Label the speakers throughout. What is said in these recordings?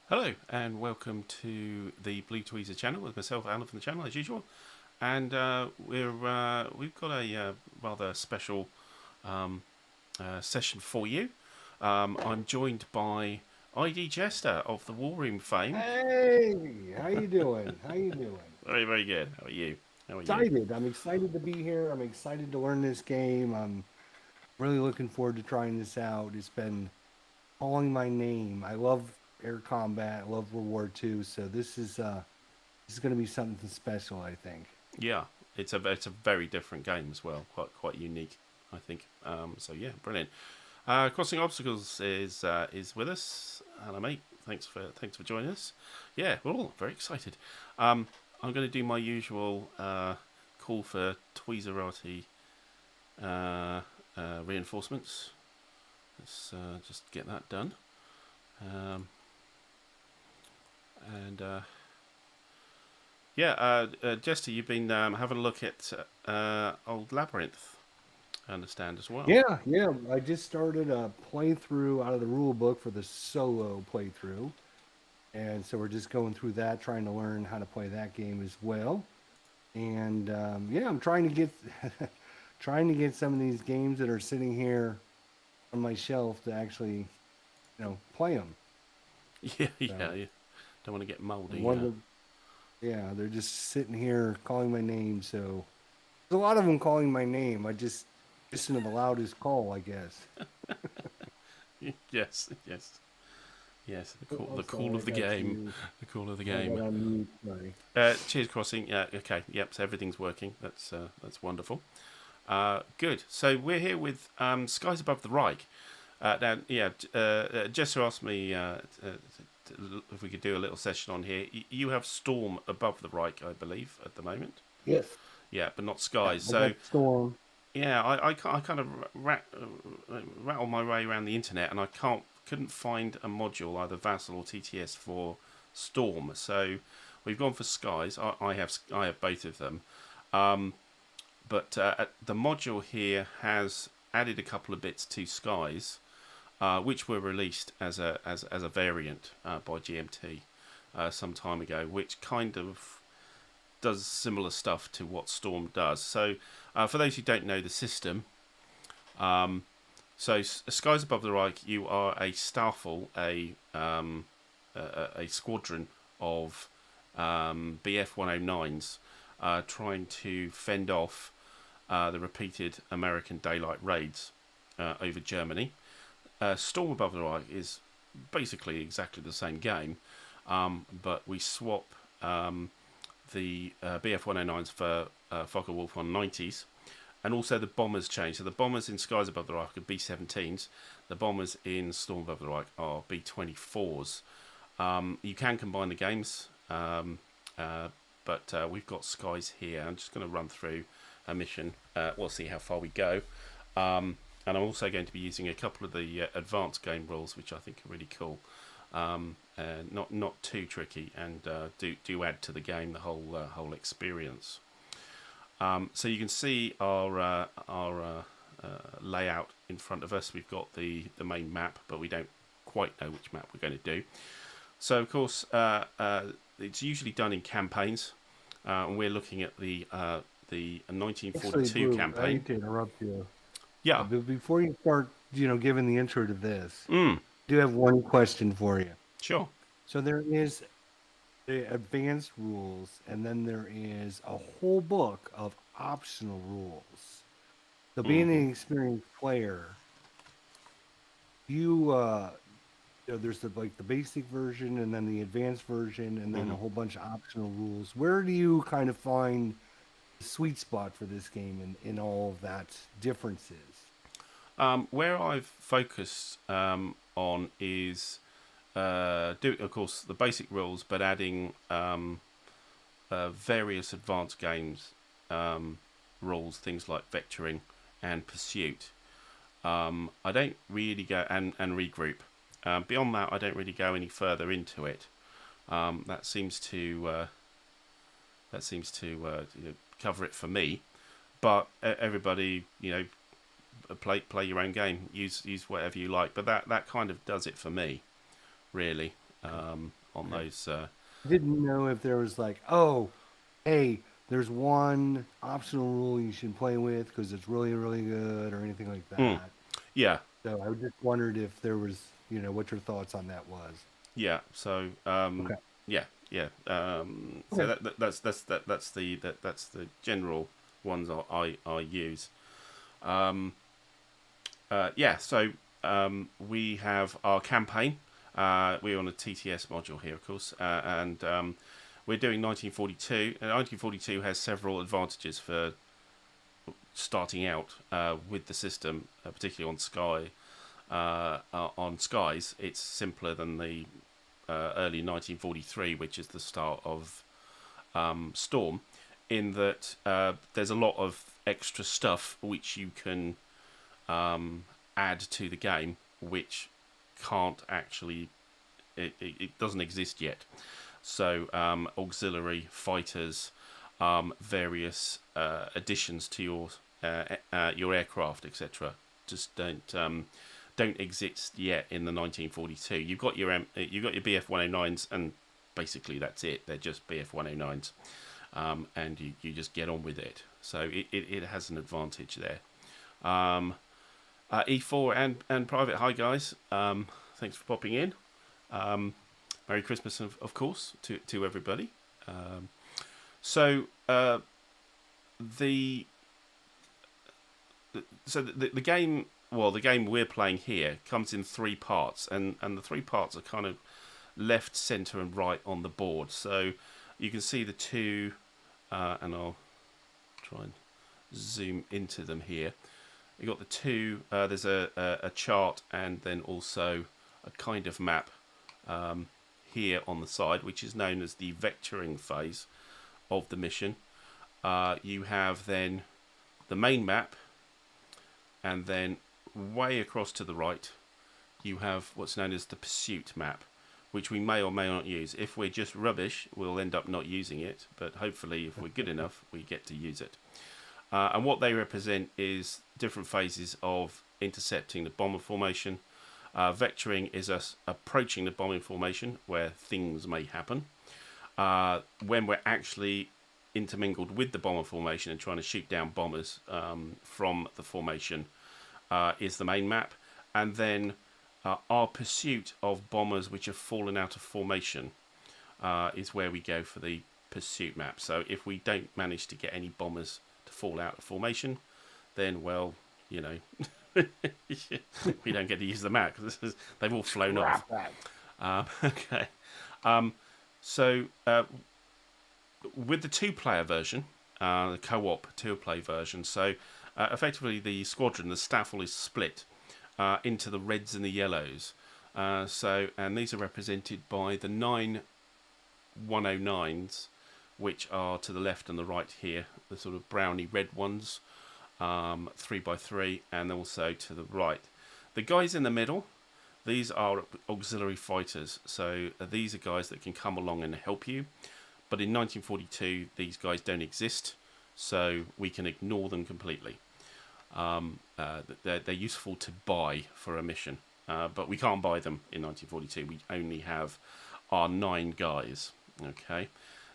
Speaker 1: Hello and welcome to the Blue Tweezer channel with myself, Alan, from the channel as usual. And we've got a rather special session for you. I'm joined by IDJester of the War Room fame.
Speaker 2: Hey, how you doing? How you doing?
Speaker 1: Very, very good. How are you? How are you?
Speaker 2: Excited. I'm excited to be here. I'm excited to learn this game. I'm really looking forward to trying this out. It's been calling my name. I love air combat. I love World War II. So this is going to be something special, I think.
Speaker 1: Yeah, it's a very different game as well. Quite unique, I think. So yeah, brilliant. Crossing Obstacles is with us. Hello, mate. Thanks for joining us. Yeah, we're all very excited. I'm going to do my usual call for Tweezerati reinforcements. Let's just get that done. And yeah, Jester, you've been having a look at Old Labyrinth, I understand, as well.
Speaker 2: Yeah. I just started a playthrough out of the rule book for the solo playthrough. And so we're just going through that, trying to learn how to play that game as well. And yeah, I'm trying to get trying to get some of these games that are sitting here on my shelf to actually, play them.
Speaker 1: Yeah, yeah,
Speaker 2: So
Speaker 1: yeah. Don't want to get mouldy.
Speaker 2: one of the, yeah, they're just sitting here calling my name. So there's a lot of them calling my name. I just listen to the loudest call, I guess.
Speaker 1: Yes, yes, yes.
Speaker 2: I'm
Speaker 1: The call
Speaker 2: sorry, I
Speaker 1: of the
Speaker 2: got
Speaker 1: game.
Speaker 2: you.
Speaker 1: The call of the
Speaker 2: I got
Speaker 1: game.
Speaker 2: on mute. Sorry.
Speaker 1: Cheers, Crossing. Yeah, okay. Yep. So everything's working. That's wonderful. Good. So we're here with Skies Above the Reich. Now, yeah. Jester asked me if we could do a little session on here. You have Storm above the Reich, I believe, at the moment.
Speaker 2: Yes.
Speaker 1: Yeah, but not
Speaker 2: Yeah,
Speaker 1: Skies.
Speaker 2: I
Speaker 1: So
Speaker 2: got Storm.
Speaker 1: yeah, I kind of rattle my way around the internet, and I couldn't find a module, either Vassal or TTS, for Storm. So we've gone for Skies. I have both of them, but the module here has added a couple of bits to Skies, which were released as a variant by GMT some time ago, which kind of does similar stuff to what Storm does. So, for those who don't know the system, so Skies Above the Reich, you are a Starfall, a squadron of BF 109s trying to fend off the repeated American daylight raids over Germany. Storm Above the Reich is basically exactly the same game, but we swap the BF 109s for Focke-Wulf 190s, and also the bombers change. So the bombers in Skies Above the Reich are B-17s. The bombers in Storm Above the Reich are B-24s. You can combine the games, but we've got Skies here. I'm just going to run through a mission. We'll see how far we go. And I'm also going to be using a couple of the advanced game rules, which I think are really cool. Not too tricky, and do add to the game, the whole experience. So you can see our layout in front of us. We've got the main map, but we don't quite know which map we're going to do. So of course, it's usually done in campaigns, and we're looking at the 1942
Speaker 2: Actually, Blue, I
Speaker 1: campaign.
Speaker 2: hate to interrupt you.
Speaker 1: Yeah.
Speaker 2: But before you start, giving the intro to this,
Speaker 1: Mm,
Speaker 2: I do have one question for you.
Speaker 1: sure.
Speaker 2: So there is the advanced rules, and then there is a whole book of optional rules. So being
Speaker 1: Hmm.
Speaker 2: an experienced player, you there's the basic version, and then the advanced version, and then
Speaker 1: Hmm.
Speaker 2: a whole bunch of optional rules. Where do you kind of find the sweet spot for this game in all of that differences?
Speaker 1: Where I've focused on is doing, of course, the basic rules, but adding various advanced games rules, things like vectoring and pursuit. I don't really go and regroup. Beyond that, I don't really go any further into it. That seems to cover it for me. But everybody, play your own game. Use whatever you like. But that kind of does it for me, really. on those.
Speaker 2: Didn't know if there was like, oh, hey, there's one optional rule you should play with because it's really, really good or anything like that.
Speaker 1: Yeah,
Speaker 2: So I just wondered if there was, what your thoughts on that was.
Speaker 1: yeah. So
Speaker 2: Okay.
Speaker 1: yeah, yeah. So
Speaker 2: Okay.
Speaker 1: that's the general ones I use. Yeah. So we have our campaign. We're on a TTS module here, of course, and we're doing 1942. And 1942 has several advantages for starting out with the system, particularly on Sky. On Skies, it's simpler than the early 1943, which is the start of Storm, in that there's a lot of extra stuff which you can add to the game, which can't actually, it doesn't exist yet. So auxiliary fighters, various additions to your aircraft, etc. Just don't exist yet in the 1942. You've got your BF 109s, and basically that's it. They're just BF 109s, and you just get on with it. So it has an advantage there. E4 and Private, hi guys. Thanks for popping in. Merry Christmas, of course, to everybody. So the game, well, the game we're playing here comes in 3 parts, and the 3 parts are kind of left, centre, and right on the board. So you can see the 2, and I'll try and zoom into them here. You've got the 2, there's a chart and then also a kind of map here on the side, which is known as the vectoring phase of the mission. You have then the main map, and then way across to the right you have what's known as the pursuit map, which we may or may not use. If we're just rubbish, we'll end up not using it, but hopefully if we're good enough, we get to use it. And what they represent is different phases of intercepting the bomber formation. Vectoring is us approaching the bombing formation where things may happen. When we're actually intermingled with the bomber formation and trying to shoot down bombers from the formation is the main map. And then our pursuit of bombers which have fallen out of formation is where we go for the pursuit map. So if we don't manage to get any bombers to fall out of formation, then, well, we don't get to use the map because they've all flown off. Okay. So with the 2-player version, the co-op 2-player version, so effectively the squadron, the staffel is split into the reds and the yellows. And these are represented by the 9 109s, which are to the left and the right here, the sort of browny red ones, 3x3, and also to the right. The guys in the middle, these are auxiliary fighters, so these are guys that can come along and help you. But in 1942, these guys don't exist, so we can ignore them completely. They're useful to buy for a mission, but we can't buy them in 1942. We only have our 9 guys. Okay.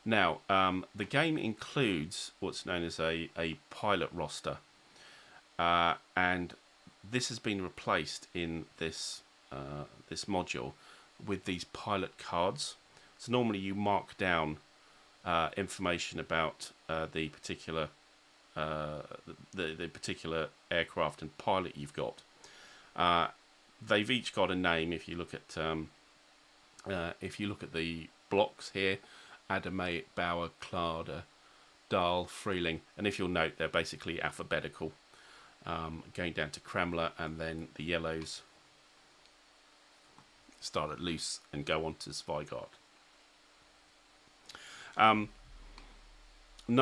Speaker 1: Now, the game includes what's known as a pilot roster, and this has been replaced in this this module with these pilot cards. So normally you mark down information about the particular the particular aircraft and pilot you've got. They've each got a name. If you look at the blocks here, Adamait, Bauer, Clader, Dahl, Freeling, and if you'll note, they're basically alphabetical, going down to Kremler, and then the yellows start at Loose and go on to Zweigart. None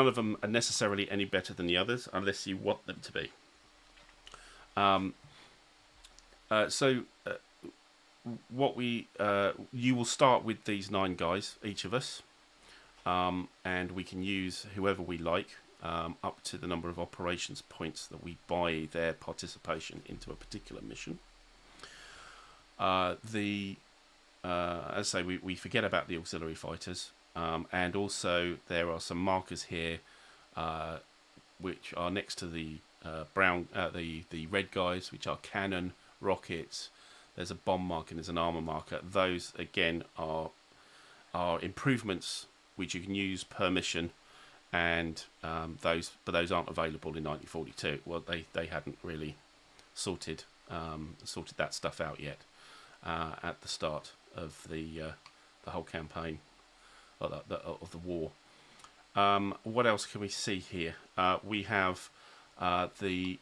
Speaker 1: of them are necessarily any better than the others, unless you want them to be. You will start with these 9 guys, each of us, and we can use whoever we like, up to the number of operations points that we buy their participation into a particular mission. The as I say, we forget about the auxiliary fighters, and also there are some markers here, which are next to the the red guys, which are cannon, rockets. There's a bomb marker and there's an armor marker. Those again are improvements which you can use per mission, and those aren't available in 1942. Well, they hadn't really sorted that stuff out yet at the start of the whole campaign of the war. What else can we see here? We have the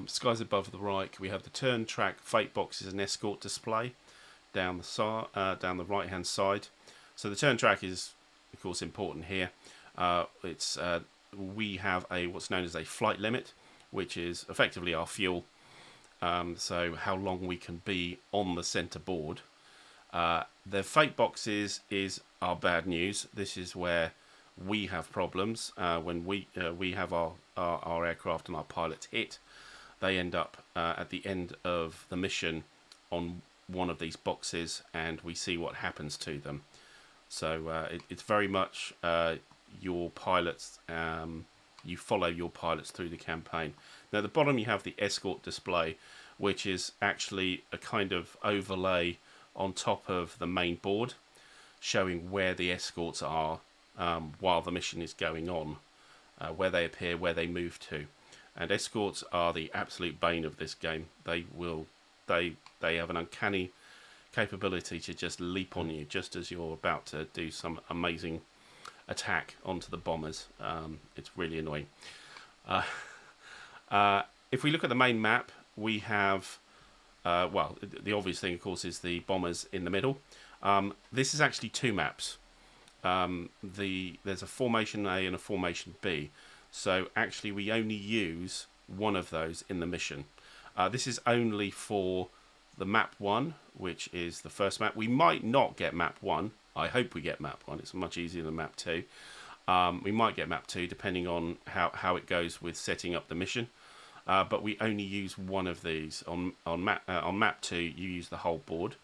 Speaker 1: skies above the Reich. We have the turn track fate boxes and escort display down the right hand side. So the turn track is of course important here. We have what's known as a flight limit, which is effectively our fuel. So how long we can be on the center board. The fate boxes is our bad news. This is where we have problems when we have our aircraft and our pilots hit. They end up at the end of the mission on one of these boxes, and we see what happens to them. So it's very much your pilots. You follow your pilots through the campaign. Now, at the bottom you have the escort display, which is actually a kind of overlay on top of the main board, showing where the escorts are while the mission is going on, where they appear, where they move to. And escorts are the absolute bane of this game. They have an uncanny capability to just leap on you just as you're about to do some amazing attack onto the bombers. It's really annoying. If we look at the main map, we have the obvious thing, of course, is the bombers in the middle. This is actually two maps. There's a formation A and a formation B. So actually we only use one of those in the mission. This is only for the map 1, which is the first map. We might not get map 1. I hope we get map 1. It's much easier than map 2. We might get map 2 depending on how it goes with setting up the mission. But we only use one of these. On map 2, you use the whole board.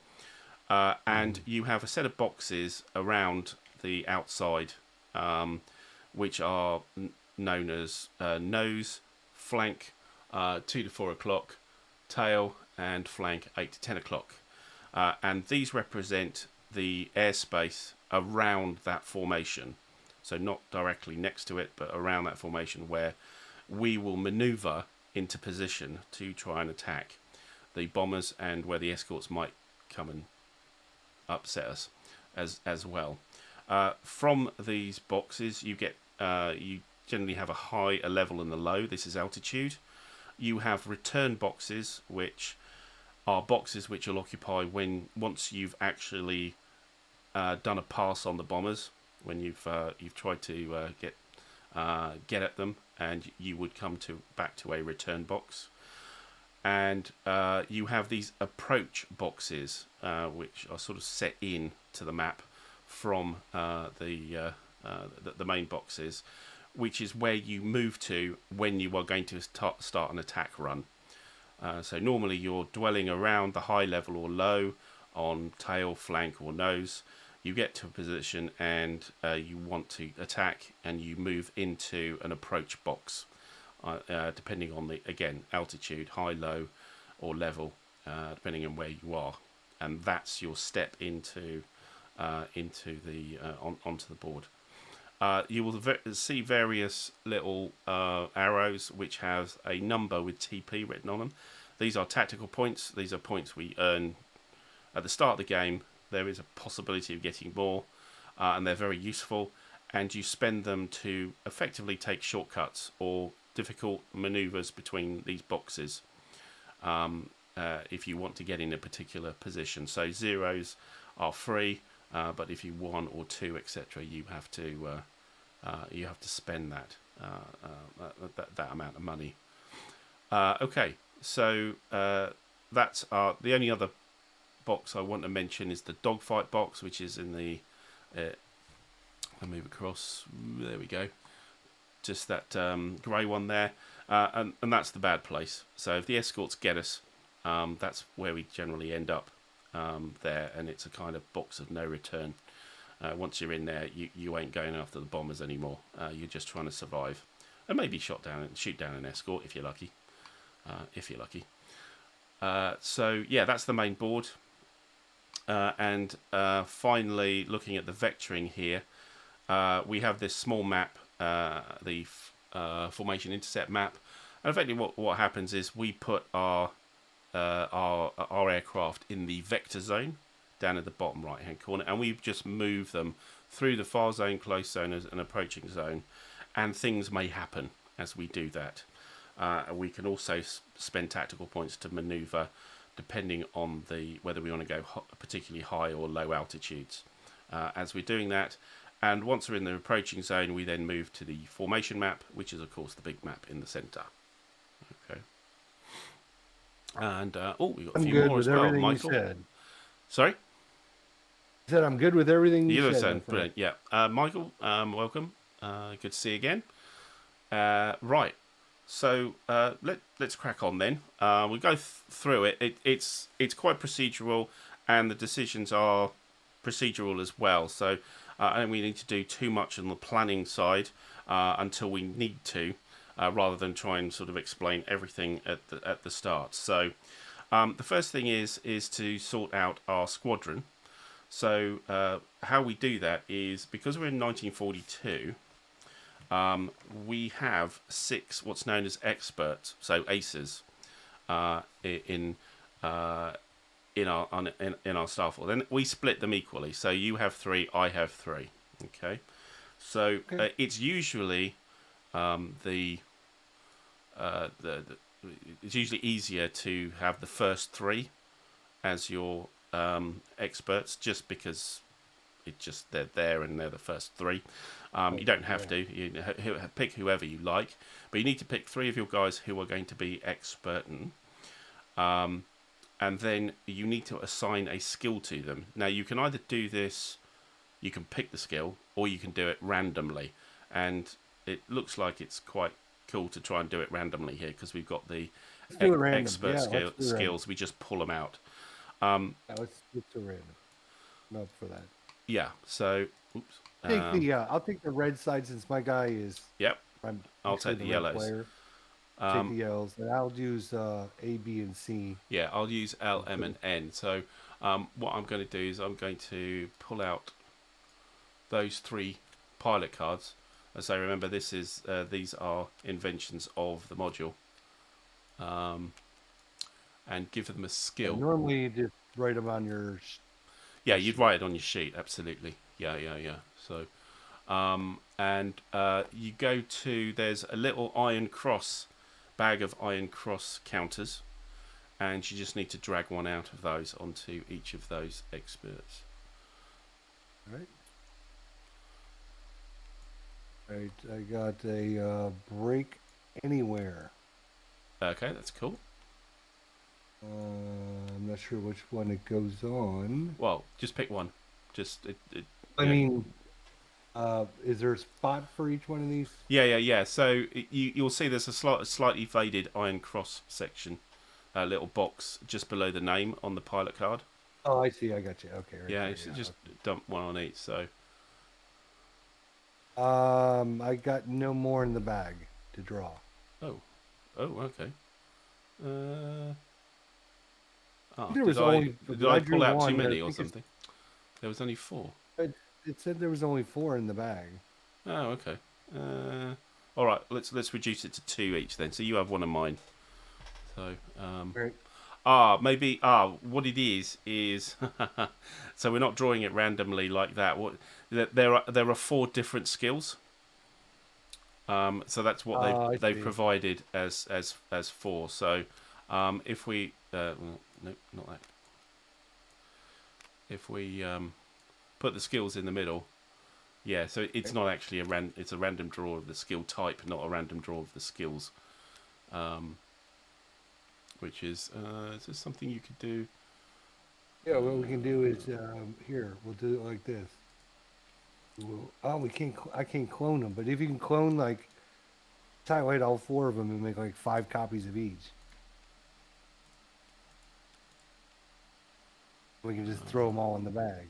Speaker 1: And you have a set of boxes around the outside, which are known as nose, flank, 2 to 4 o'clock, tail, and flank 8 to 10 o'clock. And these represent the airspace around that formation. So not directly next to it, but around that formation where we will maneuver into position to try and attack the bombers, and where the escorts might come and upset us as well. From these boxes, you generally have a high, a level, and a low. This is altitude. You have return boxes, which are boxes which you'll occupy once you've actually done a pass on the bombers, when you've tried to get at them, and you would come back to a return box. And you have these approach boxes, which are sort of set in to the map from the main boxes, which is where you move to when you are going to start an attack run. So normally you're dwelling around the high level or low on tail, flank, or nose. You get to a position and you want to attack, and you move into an approach box, depending on the, again, altitude, high, low, or level, depending on where you are. And that's your step onto the board. You will see various little arrows which have a number with TP written on them. These are tactical points. These are points we earn at the start of the game. There is a possibility of getting more, and they're very useful. And you spend them to effectively take shortcuts or difficult maneuvers between these boxes if you want to get in a particular position. So zeros are free, but if you 1 or 2, etc., you have to spend that amount of money. Okay, so that's the only other box I want to mention is the Dogfight Box, which is in the I'll move across, there we go, just that grey one there, and that's the bad place. So if the escorts get us, that's where we generally end up. there, and it's a kind of box of no return. Once you're in there, you ain't going after the bombers anymore. You're just trying to survive, and maybe shoot down an escort if you're lucky. So yeah, that's the main board. And finally, looking at the vectoring here, we have this small map, the formation intercept map, and effectively what happens is we put our aircraft in the vector zone down at the bottom right hand corner, and we just move them through the far zone, close zone, and approaching zone, and things may happen as we do that. We can also spend tactical points to maneuver depending on whether we want to go particularly high or low altitudes as we're doing that. And once we're in the approaching zone, we then move to the formation map, which is of course the big map in the center. Okay. And we've got a few more as well, Michael. Sorry?
Speaker 2: I said I'm good with everything you said.
Speaker 1: Brilliant. Yeah. Michael, welcome. Good to see you again. Right. So let's crack on then. We'll go through it. It's quite procedural, and the decisions are procedural as well. So I don't we need to do too much on the planning side until we need to, rather than try and sort of explain everything at the start. So the first thing is to sort out our squadron. So how we do that is, because we're in 1942. We have 6 what's known as experts, so aces, in our staff. Then we split them equally. So you have 3, I have 3. Okay, so it's usually it's usually easier to have the first 3 as your experts, just because they're there and they're the first 3. You don't have to. You pick whoever you like, but you need to pick 3 of your guys who are going to be expert in, and then you need to assign a skill to them. Now you can either do this, you can pick the skill, or you can do it randomly, and it looks like it's quite cool to try and do it randomly here, because we've got the expert skills. We just pull them out.
Speaker 2: Let's do random. I'm up for that.
Speaker 1: Yeah, so oops.
Speaker 2: I'll take the red side, since my guy is.
Speaker 1: Yep. I'll take the yellows.
Speaker 2: Take the yellows, and I'll use A, B, and C.
Speaker 1: Yeah, I'll use L, M, and N. So what I'm going to do is I'm going to pull out those 3 pilot cards. As I remember, these are inventions of the module, and give them a skill.
Speaker 2: Normally, you just write them on your.
Speaker 1: Yeah, you'd write it on your sheet, absolutely. Yeah. So, and you go to, there's a little bag of iron cross counters, and you just need to drag one out of those onto each of those experts.
Speaker 2: Right, I got a break anywhere.
Speaker 1: Okay, that's cool.
Speaker 2: I'm not sure which one it goes on.
Speaker 1: Well, just pick one. Is
Speaker 2: there a spot for each one of these?
Speaker 1: Yeah. So you'll see there's a slightly faded iron cross section, a little box just below the name on the pilot card.
Speaker 2: Oh, I see. I got you. Okay. Right
Speaker 1: yeah, just dump one on each. So.
Speaker 2: I got no more in the bag to draw.
Speaker 1: Oh, okay. Did I pull out too many or something? There was only 4.
Speaker 2: It said there was only 4 in the bag.
Speaker 1: Oh, okay. All right. Let's reduce it to 2 each then. So you have one of mine. So
Speaker 2: right.
Speaker 1: Maybe what it is so we're not drawing it randomly like that. There are 4 different skills. So that's what they've provided as 4. So if we nope, not that. If we put the skills in the middle, yeah. So it's not actually it's a random draw of the skill type, not a random draw of the skills. Which is this something you could do?
Speaker 2: Yeah, what we can do is here we'll do it like this. We can't. I can't clone them, but if you can clone highlight all 4 of them and make 5 copies of each. We can just throw them all in the bag.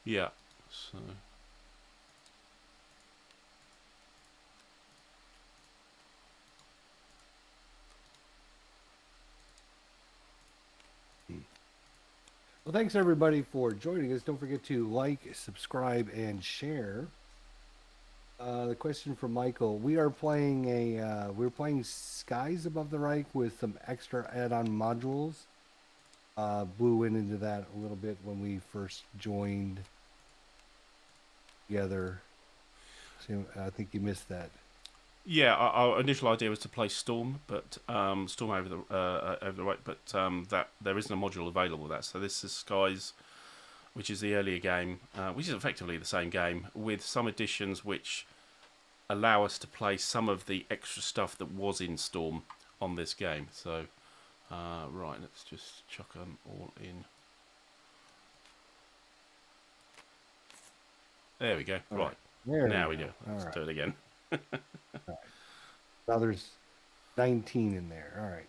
Speaker 1: Yeah. So.
Speaker 2: Well, thanks everybody for joining us. Don't forget to like, subscribe, and share. The question from Michael: we're playing Skies Above the Reich with some extra add-on modules. Blue went into that a little bit when we first joined together. So I think you missed that.
Speaker 1: Yeah, our initial idea was to play Storm, but Storm over the right, but that there isn't a module available with that. So this is Skies, which is the earlier game, which is effectively the same game with some additions which allow us to play some of the extra stuff that was in Storm on this game. So right, let's just chuck them all in. There we go. Right. Now we do. Let's do it again.
Speaker 2: Right. Now there's 19 in there. All right.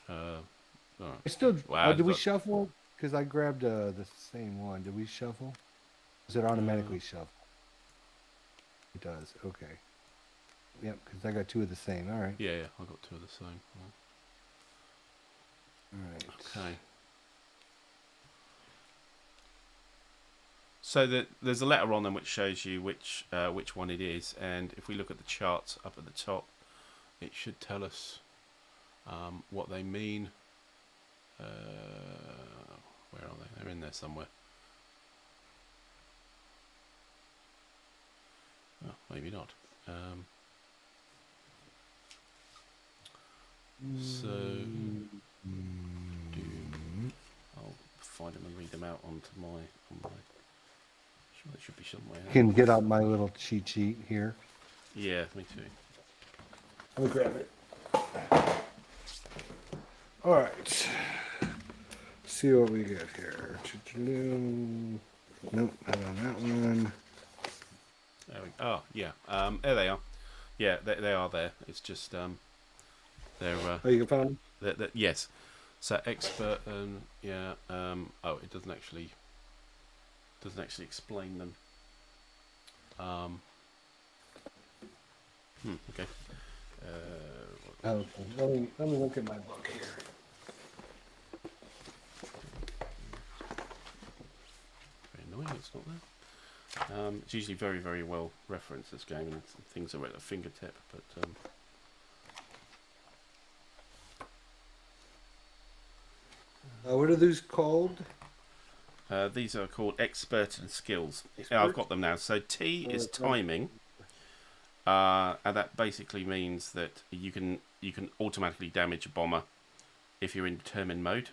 Speaker 1: All right.
Speaker 2: I still.
Speaker 1: Wow,
Speaker 2: did we shuffle? Because I grabbed the same one. Did we shuffle? Does it automatically shuffle? It does. Okay. Yep. Because I got two of the same. All right.
Speaker 1: Yeah, I got two of the same.
Speaker 2: All right.
Speaker 1: Okay. So there's a letter on them which shows you which one it is, and if we look at the charts up at the top, it should tell us what they mean. Where are they? They're in there somewhere. Oh, maybe not. I'll find them and read them out onto my. Sure, they should be somewhere.
Speaker 2: I can get out my little cheat sheet here.
Speaker 1: Yeah, me too.
Speaker 2: Let me grab it. All right. See what we got here. Nope, not on that one.
Speaker 1: There we go. Oh, yeah. There they are. Yeah, they are there. It's just they're.
Speaker 2: Oh, you can find them?
Speaker 1: Yes. So expert and yeah. Oh, it doesn't actually explain them. Okay.
Speaker 2: Okay. Let me look at my book here.
Speaker 1: Very annoying. It's not there. It's usually very, very well referenced, this game, and things are at a fingertip. But
Speaker 2: what are these called?
Speaker 1: these are called expert and skills.
Speaker 2: Expert?
Speaker 1: Yeah, I've got them now. So T is timing, and that basically means that you can automatically damage a bomber if you're in determined mode.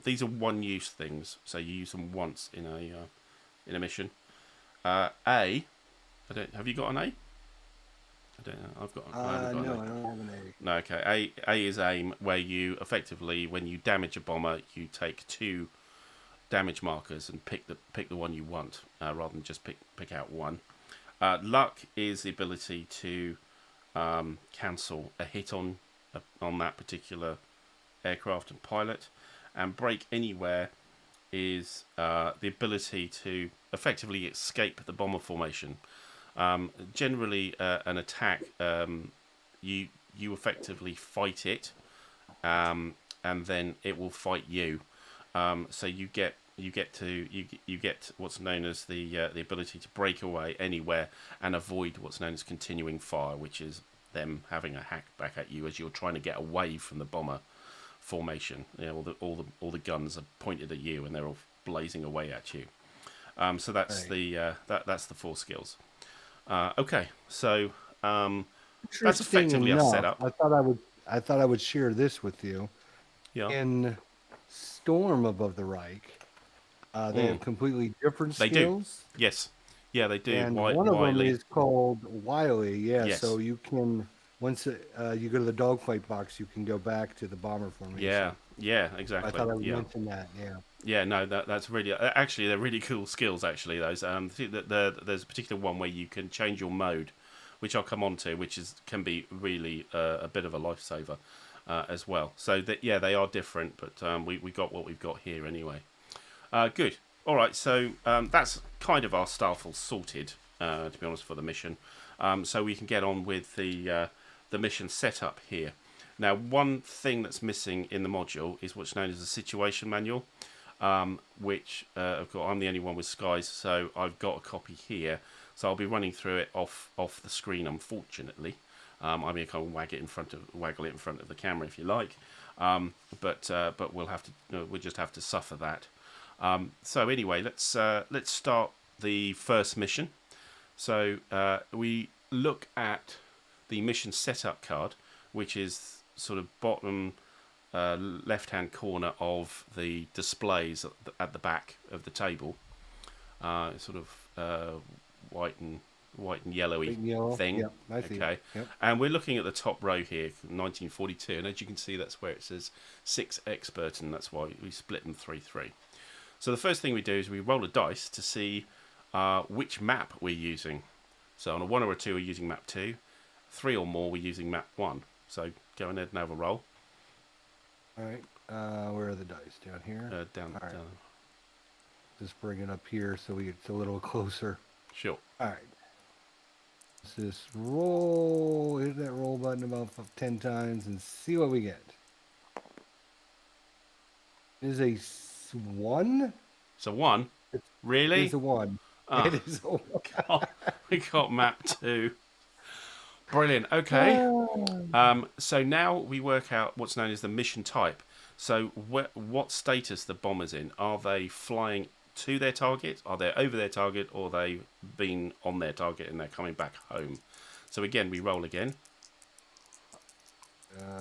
Speaker 1: These are one-use things, so you use them once in a mission. Have you got an A? I don't know. I've got.
Speaker 2: No, I don't have an A.
Speaker 1: No, okay. A is aim, where you effectively, when you damage a bomber, you take 2 damage markers and pick the one you want, rather than just pick out one. Luck is the ability to cancel a hit on that particular aircraft and pilot, and break anywhere is the ability to effectively escape the bomber formation. Generally, an attack, you effectively fight it, and then it will fight you. So you get what's known as the ability to break away anywhere and avoid what's known as continuing fire, which is them having a hack back at you as you're trying to get away from the bomber formation. You know, all the guns are pointed at you and they're all blazing away at you. So that's right. That's the 4 skills. Okay, so that's effectively a setup.
Speaker 2: I thought I would share this with you.
Speaker 1: Yeah.
Speaker 2: In Storm Above the Reich, they have completely different skills.
Speaker 1: They do. Yes. Yeah, they do.
Speaker 2: And one of them is called Wily. Yeah. Yes. So you can once you go to the Dogfight Box, you can go back to the bomber formation.
Speaker 1: Yeah. Yeah. Exactly.
Speaker 2: I thought I would mention that. Yeah.
Speaker 1: Yeah, no, that's really actually they're really cool skills. Actually, those there's a particular one where you can change your mode, which I'll come on to, which can be really a bit of a lifesaver as well. So that they are different, but we got what we've got here anyway. Good. All right, so that's kind of our Starfall sorted, to be honest, for the mission. So we can get on with the mission setup here. Now, one thing that's missing in the module is what's known as a situation manual, which I've got. I'm the only one with Skies, so I've got a copy here. So I'll be running through it off the screen, unfortunately. I mean, I can waggle it in front of the camera if you like, but we'll have to. We'll just have to suffer that. So anyway, let's start the first mission. So we look at the mission setup card, which is sort of bottom left-hand corner of the displays at the back of the table. Sort of white and yellowy thing.
Speaker 2: Yep, I see.
Speaker 1: Okay,
Speaker 2: Yep.
Speaker 1: and we're looking at the top row here, 1942, and as you can see, that's where it says 6 expert, and that's why we split them 3-3. So the first thing we do is we roll a dice to see which map we're using. So on a 1 or a 2, we're using map 2. 3 or more, we're using map 1. So go ahead and have a roll.
Speaker 2: All right. Where are the dice? Down here?
Speaker 1: Down.
Speaker 2: All right. Just bring it up here so we get a little closer.
Speaker 1: Sure.
Speaker 2: All right. Let's just roll. Hit that roll button about 10 times and see what we get. It is a 1?
Speaker 1: So 1? Really?
Speaker 2: It is a 1.
Speaker 1: Oh,
Speaker 2: it is a 1.
Speaker 1: God, we got map 2. Brilliant. Okay. So now we work out what's known as the mission type. So what status the bomber's in. Are they flying to their target? Are they over their target? Or are they been on their target and they're coming back home? So again, we roll again.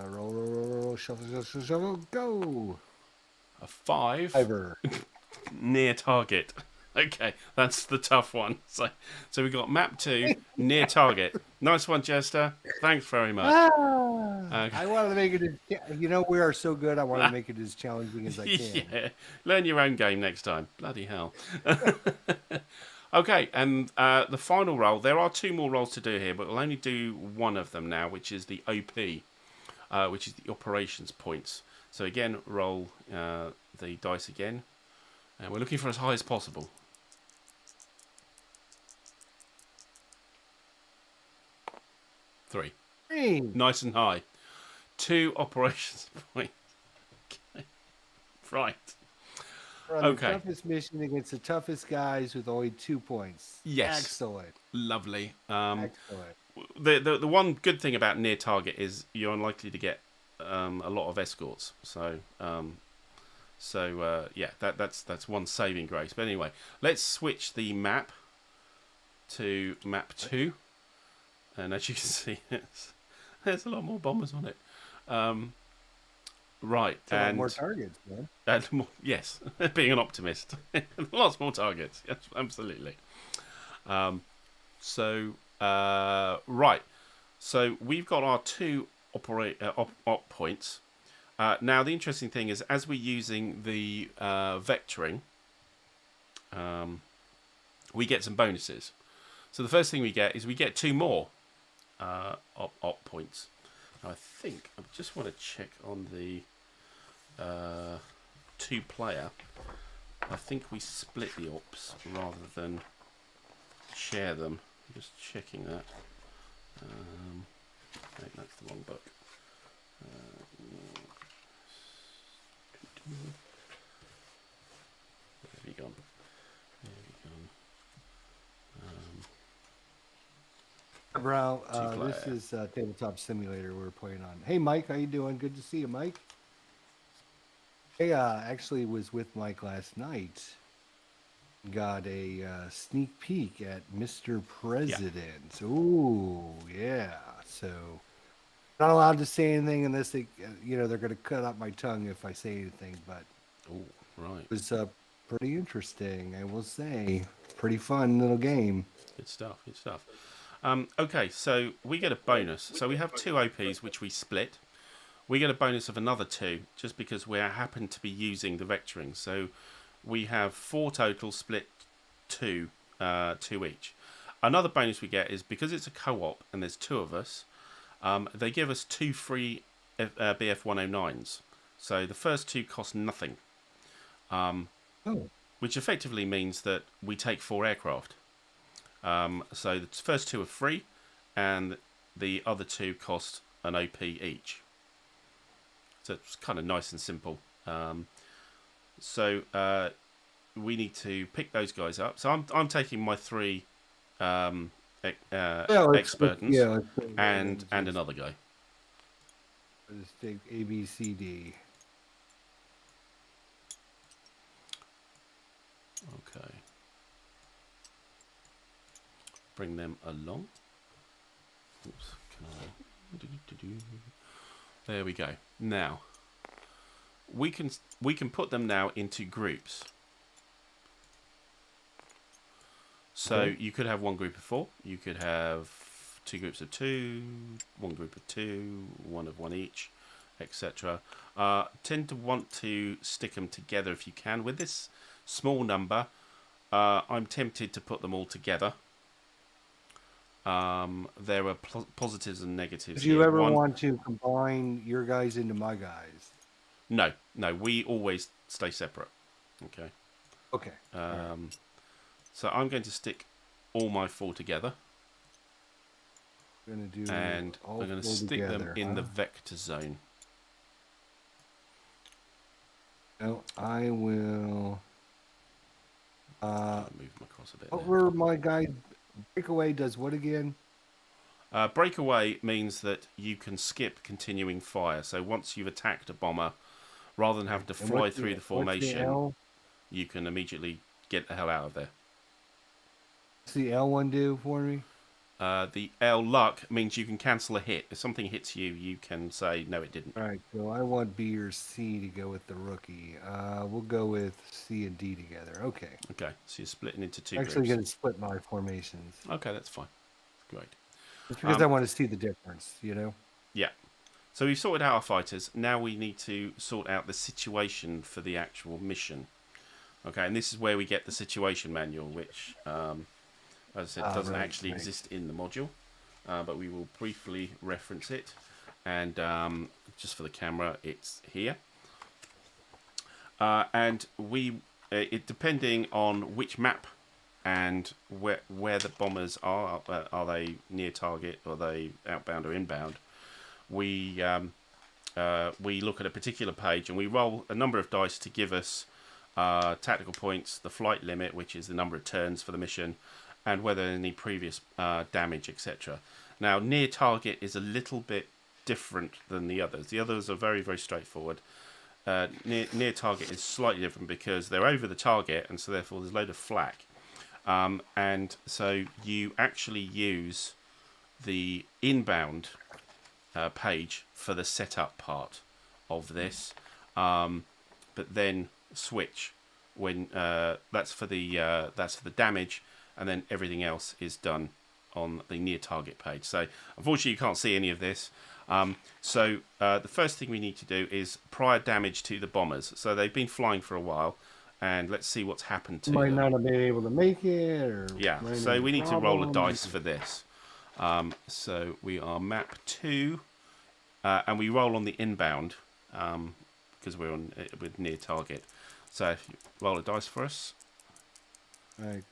Speaker 2: Roll, shuffle, go.
Speaker 1: A 5.
Speaker 2: Ever.
Speaker 1: Near target. Okay, that's the tough one. So we got map 2, near target. Nice one, Jester. Thanks very much.
Speaker 2: Okay. I wanted to make it, we are so good, I want to make it as challenging as I can.
Speaker 1: Yeah, learn your own game next time. Bloody hell. Okay, and the final roll, there are 2 more rolls to do here, but we'll only do one of them now, which is the OP, which is the operations points. So again, roll the dice again. And we're looking for as high as possible. 3. Nice and high. 2 operations points. Okay. Right.
Speaker 2: We're on the toughest mission against the toughest guys with only 2 points.
Speaker 1: Yes.
Speaker 2: Excellent.
Speaker 1: Lovely.
Speaker 2: Excellent.
Speaker 1: The one good thing about near target is you're unlikely to get a lot of escorts. So yeah, that's one saving grace. But anyway, let's switch the map to map 2, and as you can see, there's a lot more bombers on it. Right, and
Speaker 2: more targets, man.
Speaker 1: And more, yes, being an optimist, lots more targets. Yes, absolutely. Right, so we've got our 2 op points. Now, the interesting thing is, as we're using the vectoring, we get some bonuses. So the first thing we get is we get 2 more op points. Now, I think, I just want to check on the 2-player. I think we split the ops rather than share them. I'm just checking that. I think that's the wrong book. Where have you gone?
Speaker 2: Bro, this is Tabletop Simulator we're playing on. Hey, Mike, how you doing? Good to see you, Mike. Hey, actually was with Mike last night. Got a sneak peek at Mr. President. Yeah. Ooh, yeah. So, not allowed to say anything unless they, they're going to cut out my tongue if I say anything. But
Speaker 1: right,
Speaker 2: it was pretty interesting, I will say. Pretty fun little game.
Speaker 1: Good stuff. Good stuff. Okay, so we get a bonus. So we have 2 OPs which we split. We get a bonus of another 2 just because we happen to be using the vectoring. So we have 4 total, split 2 each. Another bonus we get is because it's a co-op and there's 2 of us, they give us 2 free BF-109s. So the first 2 cost nothing. which effectively means that we take 4 aircraft. So the first 2 are free, and the other 2 cost an OP each. So it's kind of nice and simple. We need to pick those guys up. So I'm taking my 3 expertants and another guy.
Speaker 2: Let's take A, B, C, D.
Speaker 1: Okay. Bring them along. Oops, can I? There we go. Now we can put them now into groups. So
Speaker 2: Okay.
Speaker 1: you could have 1 group of 4. You could have 2 groups of 2, 1 group of 2, 1 of 1 each, etc. Tend to want to stick them together if you can. With this small number, I'm tempted to put them all together. There are positives and negatives.
Speaker 2: Do you ever want to combine your guys into my guys?
Speaker 1: No, we always stay separate. Okay.
Speaker 2: Okay.
Speaker 1: So I'm going to stick all my 4 together.
Speaker 2: I'm going
Speaker 1: to stick them in the vector zone.
Speaker 2: No, I will.
Speaker 1: Move them across a bit.
Speaker 2: Over my guy. Breakaway does what again?
Speaker 1: Breakaway means that you can skip continuing fire. So once you've attacked a bomber, rather than having to fly through the formation, you can immediately get the hell out of there.
Speaker 2: What's the L one do for me?
Speaker 1: The L luck means you can cancel a hit. If something hits you, you can say, no, it didn't.
Speaker 2: All right, so I want B or C to go with the rookie. We'll go with C and D together. Okay.
Speaker 1: Okay, so you're splitting into 2
Speaker 2: Actually,
Speaker 1: groups.
Speaker 2: going to split my formations.
Speaker 1: Okay, that's fine. Great.
Speaker 2: It's because I want to see the difference, you know?
Speaker 1: Yeah. So we've sorted out our fighters. Now we need to sort out the situation for the actual mission. Okay, and this is where we get the situation manual, which, as I said, doesn't actually exist in the module, but we will briefly reference it. And just for the camera, it's here. And depending on which map and where the bombers are they near target, or are they outbound or inbound? We look at a particular page and we roll a number of dice to give us tactical points, the flight limit, which is the number of turns for the mission, and whether any previous damage, etc. Now, near target is a little bit different than the others. The others are very, very straightforward. Near target is slightly different because they're over the target, and so therefore there's a load of flak. And so you actually use the inbound page for the setup part of this, but then switch when that's for the damage, and then everything else is done on the near target page. So unfortunately you can't see any of this. The first thing we need to do is prior damage to the bombers. So they've been flying for a while, and let's see what's happened to them.
Speaker 2: Might not have been able to make it, or
Speaker 1: yeah. So we need to roll a dice for this. So we are map 2, and we roll on the inbound because we're on with near target. So if you roll a dice for us.
Speaker 2: All right.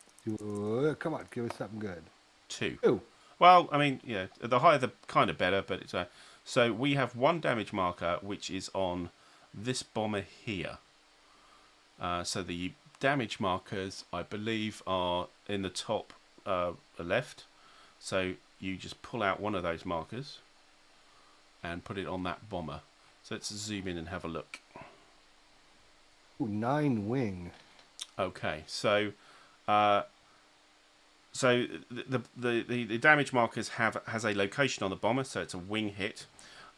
Speaker 2: Come on, give us something good.
Speaker 1: 2.
Speaker 2: 2.
Speaker 1: Well, I mean, yeah, the higher the kind of better, but it's so we have 1 damage marker, which is on this bomber here. So the damage markers, I believe, are in the top left. So you just pull out one of those markers and put it on that bomber. So let's zoom in and have a look.
Speaker 2: Ooh, 9 wing.
Speaker 1: Okay, so the damage markers has a location on the bomber, so it's a wing hit,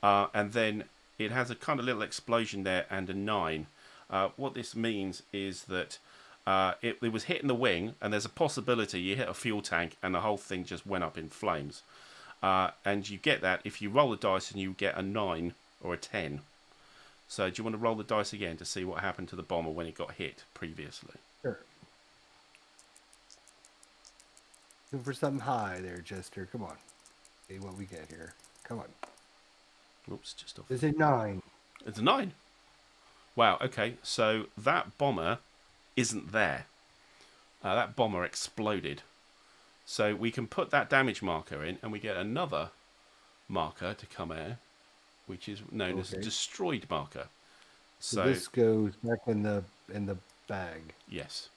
Speaker 1: and then it has a kind of little explosion there and a 9. What this means is that it was hitting the wing, and there's a possibility you hit a fuel tank and the whole thing just went up in flames. And you get that if you roll the dice and you get a 9 or a 10. So do you want to roll the dice again to see what happened to the bomber when it got hit previously?
Speaker 2: Sure. Looking for something high there, Jester. Come on. See what we get here. Come on.
Speaker 1: Oops, just off.
Speaker 2: Is it 9?
Speaker 1: It's a 9. Wow, okay. So that bomber isn't there. That bomber exploded. So we can put that damage marker in, and we get another marker to come out, which is known as a destroyed marker.
Speaker 2: So this goes back in the bag.
Speaker 1: Yes.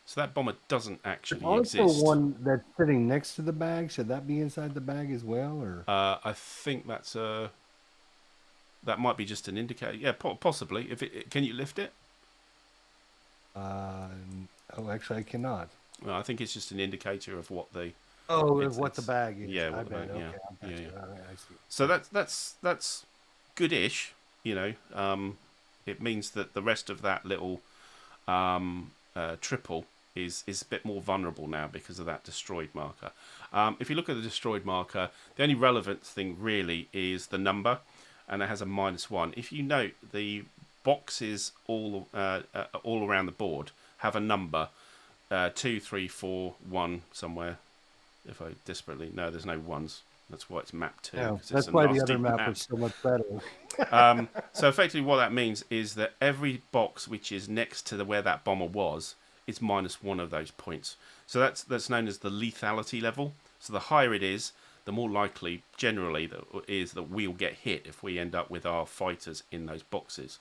Speaker 1: So that bomber doesn't actually
Speaker 2: also
Speaker 1: exist.
Speaker 2: One that's sitting next to the bag. Should that be inside the bag as well, or?
Speaker 1: I think that's that might be just an indicator. Yeah, possibly. If can you lift it?
Speaker 2: Oh, actually, I cannot.
Speaker 1: Well, I think it's just an indicator of what the.
Speaker 2: Of what the bag is.
Speaker 1: Yeah,
Speaker 2: I bet.
Speaker 1: Yeah.
Speaker 2: Okay, I see.
Speaker 1: So that's goodish. You know, it means that the rest of that little triple is a bit more vulnerable now because of that destroyed marker. If you look at the destroyed marker, the only relevant thing really is the number, and it has a -1. If you note, the boxes all around the board have a number, 2, 3, 4, 1 somewhere. If I desperately no, there's no ones. That's why it's map 2.
Speaker 2: Yeah, that's why the other map is so much better.
Speaker 1: So effectively, what that means is that every box which is next to where that bomber was is -1 of those points. So that's known as the lethality level. So the higher it is, the more likely, generally, that we'll get hit if we end up with our fighters in those boxes.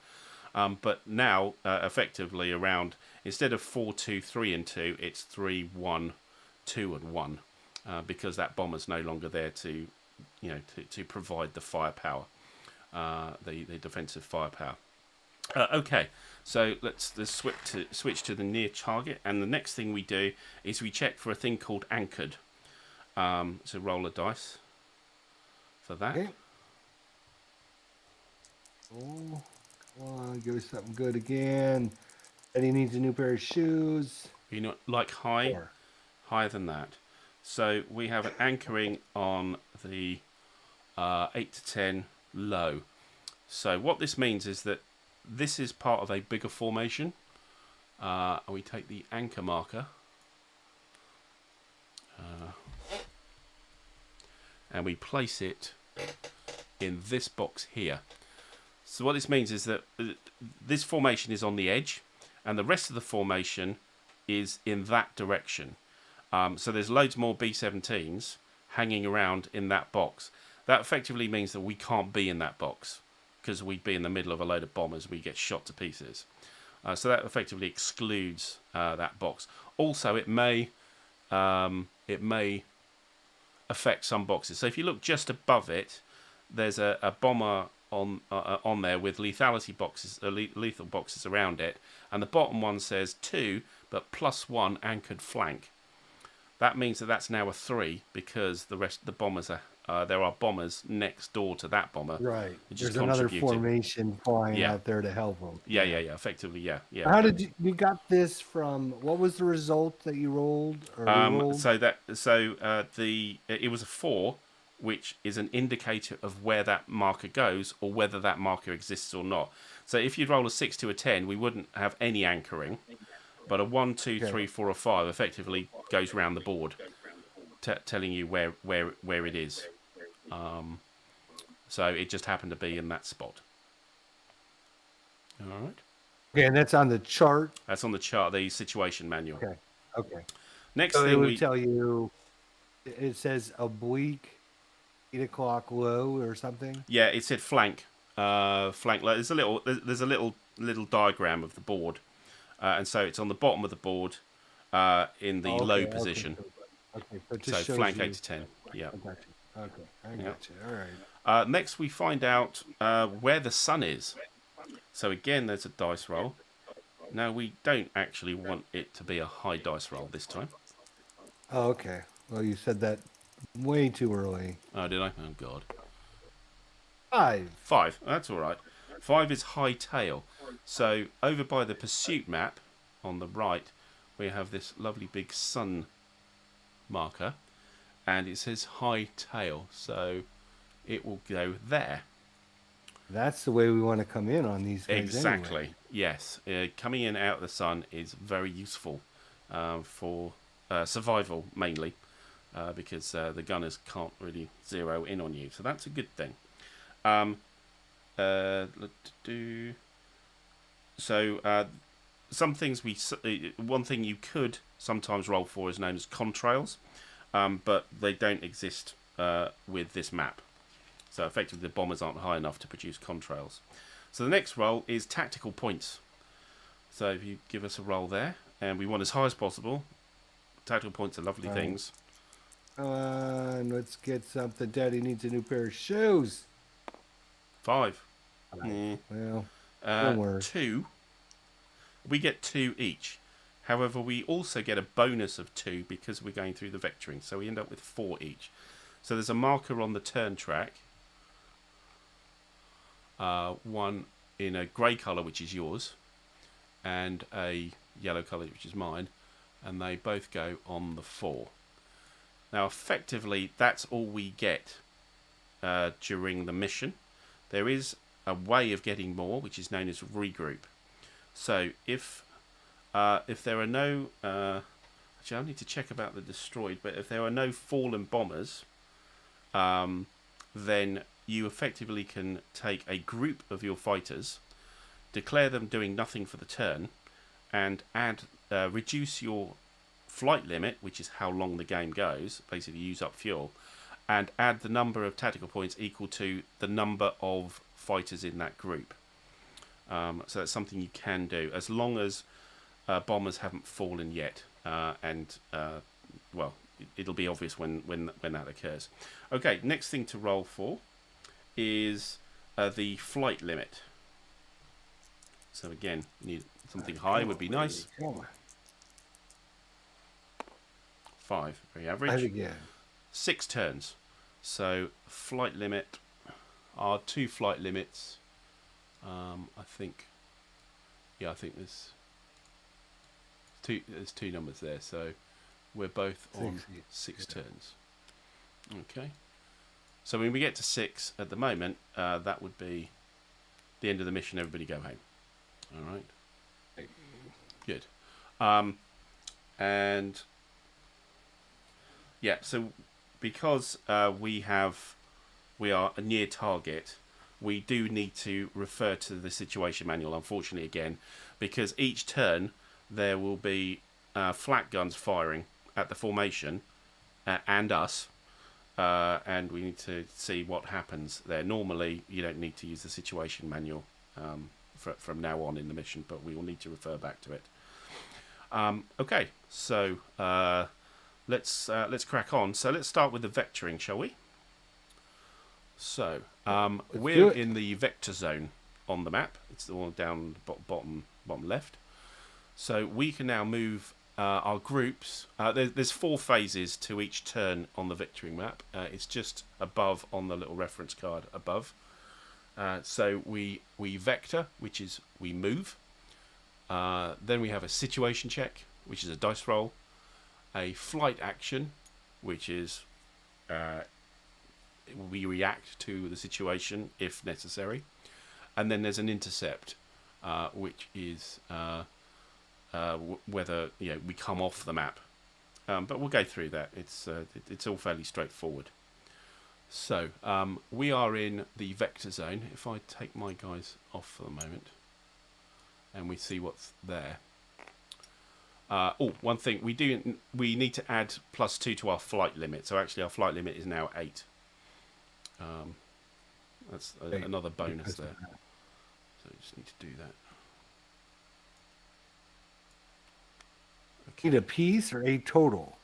Speaker 1: But now, effectively, around instead of 4, 2, 3, and 2, it's 3, 1, 2, and 1, because that bomber's no longer there to, to provide the firepower, the defensive firepower. Okay, so let's switch to the near target, and the next thing we do is we check for a thing called anchored. So roll a dice for that.
Speaker 2: Okay. Oh, come on, give us something good again. Eddie needs a new pair of shoes.
Speaker 1: You know, like higher than that. So we have an anchoring on the 8 to 10 low. So what this means is that this is part of a bigger formation. We take the anchor marker. And we place it in this box here. So what this means is that this formation is on the edge, and the rest of the formation is in that direction. So there's loads more B-17s hanging around in that box. That effectively means that we can't be in that box, because we'd be in the middle of a load of bombers. We get shot to pieces. So that effectively excludes that box. Also, it may affect some boxes. So if you look just above it, there's a bomber on there with lethality boxes, lethal boxes around it, and the bottom one says 2, but +1 anchored flank. That means that that's now a 3, because the rest of the bombers are there are bombers next door to that bomber.
Speaker 2: Right. There's another formation flying out there to help them.
Speaker 1: Yeah. Effectively, yeah.
Speaker 2: How did you got this from? What was the result that you rolled?
Speaker 1: It was a 4, which is an indicator of where that marker goes or whether that marker exists or not. So if you'd roll a 6 to a 10, we wouldn't have any anchoring, but a 1, 2, 3, 4, or 5 effectively goes around the board, telling you where it is. So it just happened to be in that spot. All right.
Speaker 2: Okay, and that's on the chart.
Speaker 1: That's on the chart, the situation manual.
Speaker 2: Okay.
Speaker 1: Next
Speaker 2: so
Speaker 1: thing
Speaker 2: it would tell you. It says oblique, 8 o'clock low or something.
Speaker 1: Yeah, it said flank. Flank. There's a little diagram of the board, and so it's on the bottom of the board, in the low position. So flank 8 to 10. Yeah.
Speaker 2: I got you. All right.
Speaker 1: Next, we find out where the sun is. So again, there's a dice roll. Now, we don't actually want it to be a high dice roll this time.
Speaker 2: Oh, okay. Well, you said that way too early.
Speaker 1: Oh, did I? Oh, God.
Speaker 2: 5.
Speaker 1: 5. That's all right. 5 is high tail. So over by the pursuit map on the right, we have this lovely big sun marker, and it says high tail, so it will go there.
Speaker 2: That's the way we want to come in on these guys.
Speaker 1: Exactly.
Speaker 2: Anyway.
Speaker 1: Yes. Coming in out of the sun is very useful for survival mainly, because the gunners can't really zero in on you, so that's a good thing. some things one thing you could sometimes roll for is known as contrails, but they don't exist with this map. So effectively the bombers aren't high enough to produce contrails. So the next roll is tactical points. So if you give us a roll there, and we want as high as possible. Tactical points are lovely things.
Speaker 2: Let's get something. Daddy needs a new pair of shoes.
Speaker 1: 5.
Speaker 2: Well, don't worry.
Speaker 1: 2. We get 2 each. However, we also get a bonus of 2 because we're going through the vectoring. So we end up with 4 each. So there's a marker on the turn track. One in a grey colour, which is yours, and a yellow colour, which is mine. And they both go on the 4. Now, effectively, that's all we get during the mission. There is a way of getting more, which is known as Regroup. So if there are no... actually, I need to check about the destroyed, but if there are no fallen bombers, then you effectively can take a group of your fighters, declare them doing nothing for the turn, and reduce your flight limit, which is how long the game goes, basically use up fuel, and add the number of tactical points equal to the number of fighters in that group. So that's something you can do, as long as bombers haven't fallen yet, well, it'll be obvious when that occurs. Okay, next thing to roll for is the flight limit. So again, need something high would be nice. 5, very average. 6 turns. So flight limit are 2 flight limits. I think there's two numbers there. So we're both on 6 turns. Okay. So when we get to 6 at the moment, that would be the end of the mission. Everybody go home. All right. Good. And yeah, so because we are a near target, we do need to refer to the situation manual, unfortunately, again, because each turn there will be flak guns firing at the formation and us, and we need to see what happens there. Normally, you don't need to use the situation manual from now on in the mission, but we will need to refer back to it. Okay, so let's crack on. So let's start with the vectoring, shall we? So we're in the vector zone on the map. It's the one down the bottom left. So we can now move our groups. There's 4 phases to each turn on the vectoring map. It's just above on the little reference card above. So we vector, which is we move. Then we have a situation check, which is a dice roll. A flight action, which is we react to the situation if necessary. And then there's an intercept, which is whether we come off the map. But we'll go through that. It's all fairly straightforward. So we are in the vector zone. If I take my guys off for the moment, and we see what's there. One thing we need to add +2 to our flight limit. So actually, our flight limit is now 8. That's another bonus there. So we just need to do that.
Speaker 2: Okay. Need a piece or 8 total?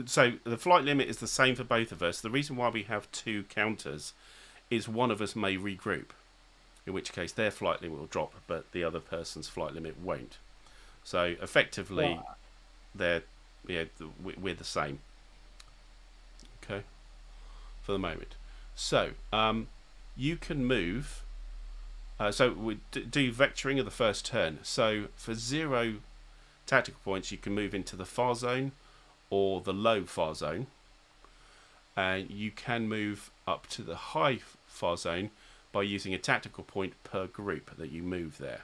Speaker 1: So the flight limit is the same for both of us. The reason why we have 2 counters is one of us may regroup, in which case their flight limit will drop, but the other person's flight limit won't. So effectively, we're the same. Okay, for the moment. So you can move. So we do vectoring of the first turn. So for 0 tactical points, you can move into the far zone or the low far zone, and you can move up to the high far zone by using a tactical point per group that you move there.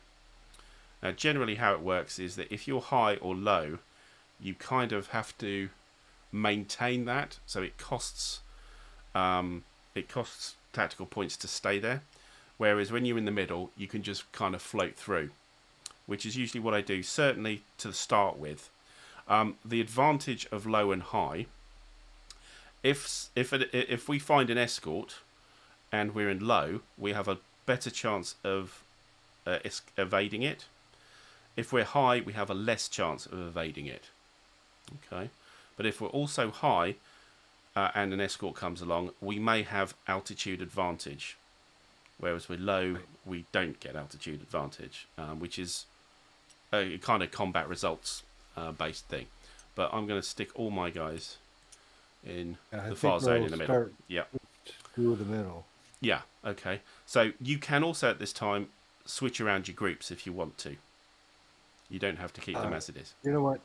Speaker 1: Now, generally how it works is that if you're high or low, you kind of have to maintain that, so it costs tactical points to stay there, whereas when you're in the middle, you can just kind of float through. which is usually what I do, certainly to start with. The advantage of low and high, if we find an escort and we're in low, we have a better chance of evading it. If we're high, we have a less chance of evading it. Okay, but if we're also high and an escort comes along, we may have altitude advantage, whereas we're low, we don't get altitude advantage, which is a kind of combat results based thing. But I'm going to stick all my guys in the far zone in the middle. Yeah,
Speaker 2: through the middle.
Speaker 1: Yeah. Okay. So you can also at this time switch around your groups if you want to. You don't have to keep them as it is.
Speaker 2: You know what?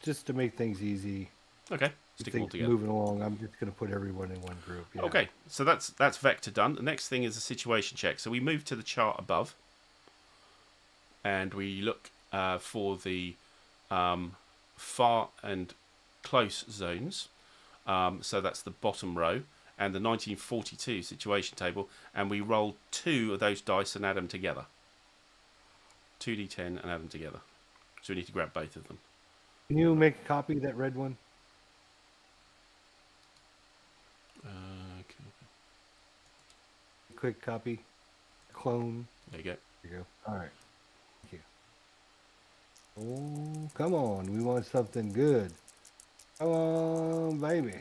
Speaker 2: Just to make things easy.
Speaker 1: Okay. Stick them all together.
Speaker 2: Moving along, I'm just going to put everyone in one group. Yeah.
Speaker 1: Okay. So that's vector done. The next thing is a situation check. So we move to the chart above, and we look for the far and close zones. So that's the bottom row and the 1942 situation table, and we roll 2 of those dice and add them together. 2d10 and add them together. So we need to grab both of them.
Speaker 2: Can you make a copy of that red one?
Speaker 1: Okay.
Speaker 2: Quick copy. Clone.
Speaker 1: There you go.
Speaker 2: There you go. All right. Thank you. Oh, come on. We want something good. Come on, baby.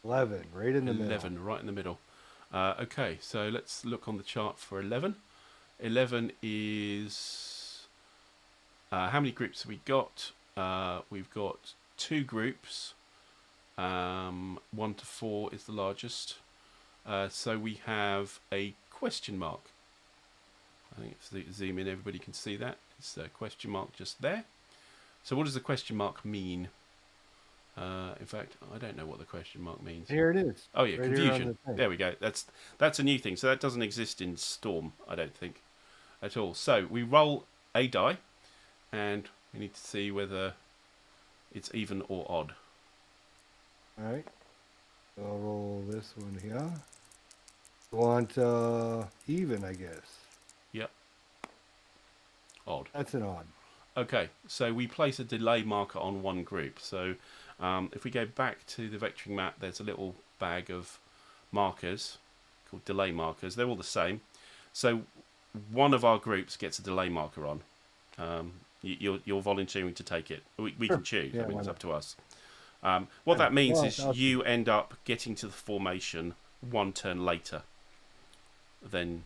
Speaker 2: 11, right in the middle.
Speaker 1: 11, right in the middle. Okay, so let's look on the chart for 11. 11 is... how many groups have we got? We've got 2 groups. 1 to 4 is the largest. So we have a question mark. I think if I zoom in, everybody can see that. It's a question mark just there. So what does the question mark mean? In fact, I don't know what the question mark means.
Speaker 2: Here it is.
Speaker 1: Oh yeah,
Speaker 2: right
Speaker 1: confusion. There we go. That's a new thing. So that doesn't exist in Storm, I don't think, at all. So we roll a die, and we need to see whether it's even or odd.
Speaker 2: All right. I'll roll this one here. Want even, I guess.
Speaker 1: Yep. Odd.
Speaker 2: That's an odd.
Speaker 1: Okay, so we place a delay marker on one group. So if we go back to the vectoring map, there's a little bag of markers called delay markers. They're all the same. So one of our groups gets a delay marker on. You're volunteering to take it. We can choose.
Speaker 2: Yeah,
Speaker 1: I mean, it's
Speaker 2: not?
Speaker 1: up to us. What that means is you end up getting to the formation 1 turn later than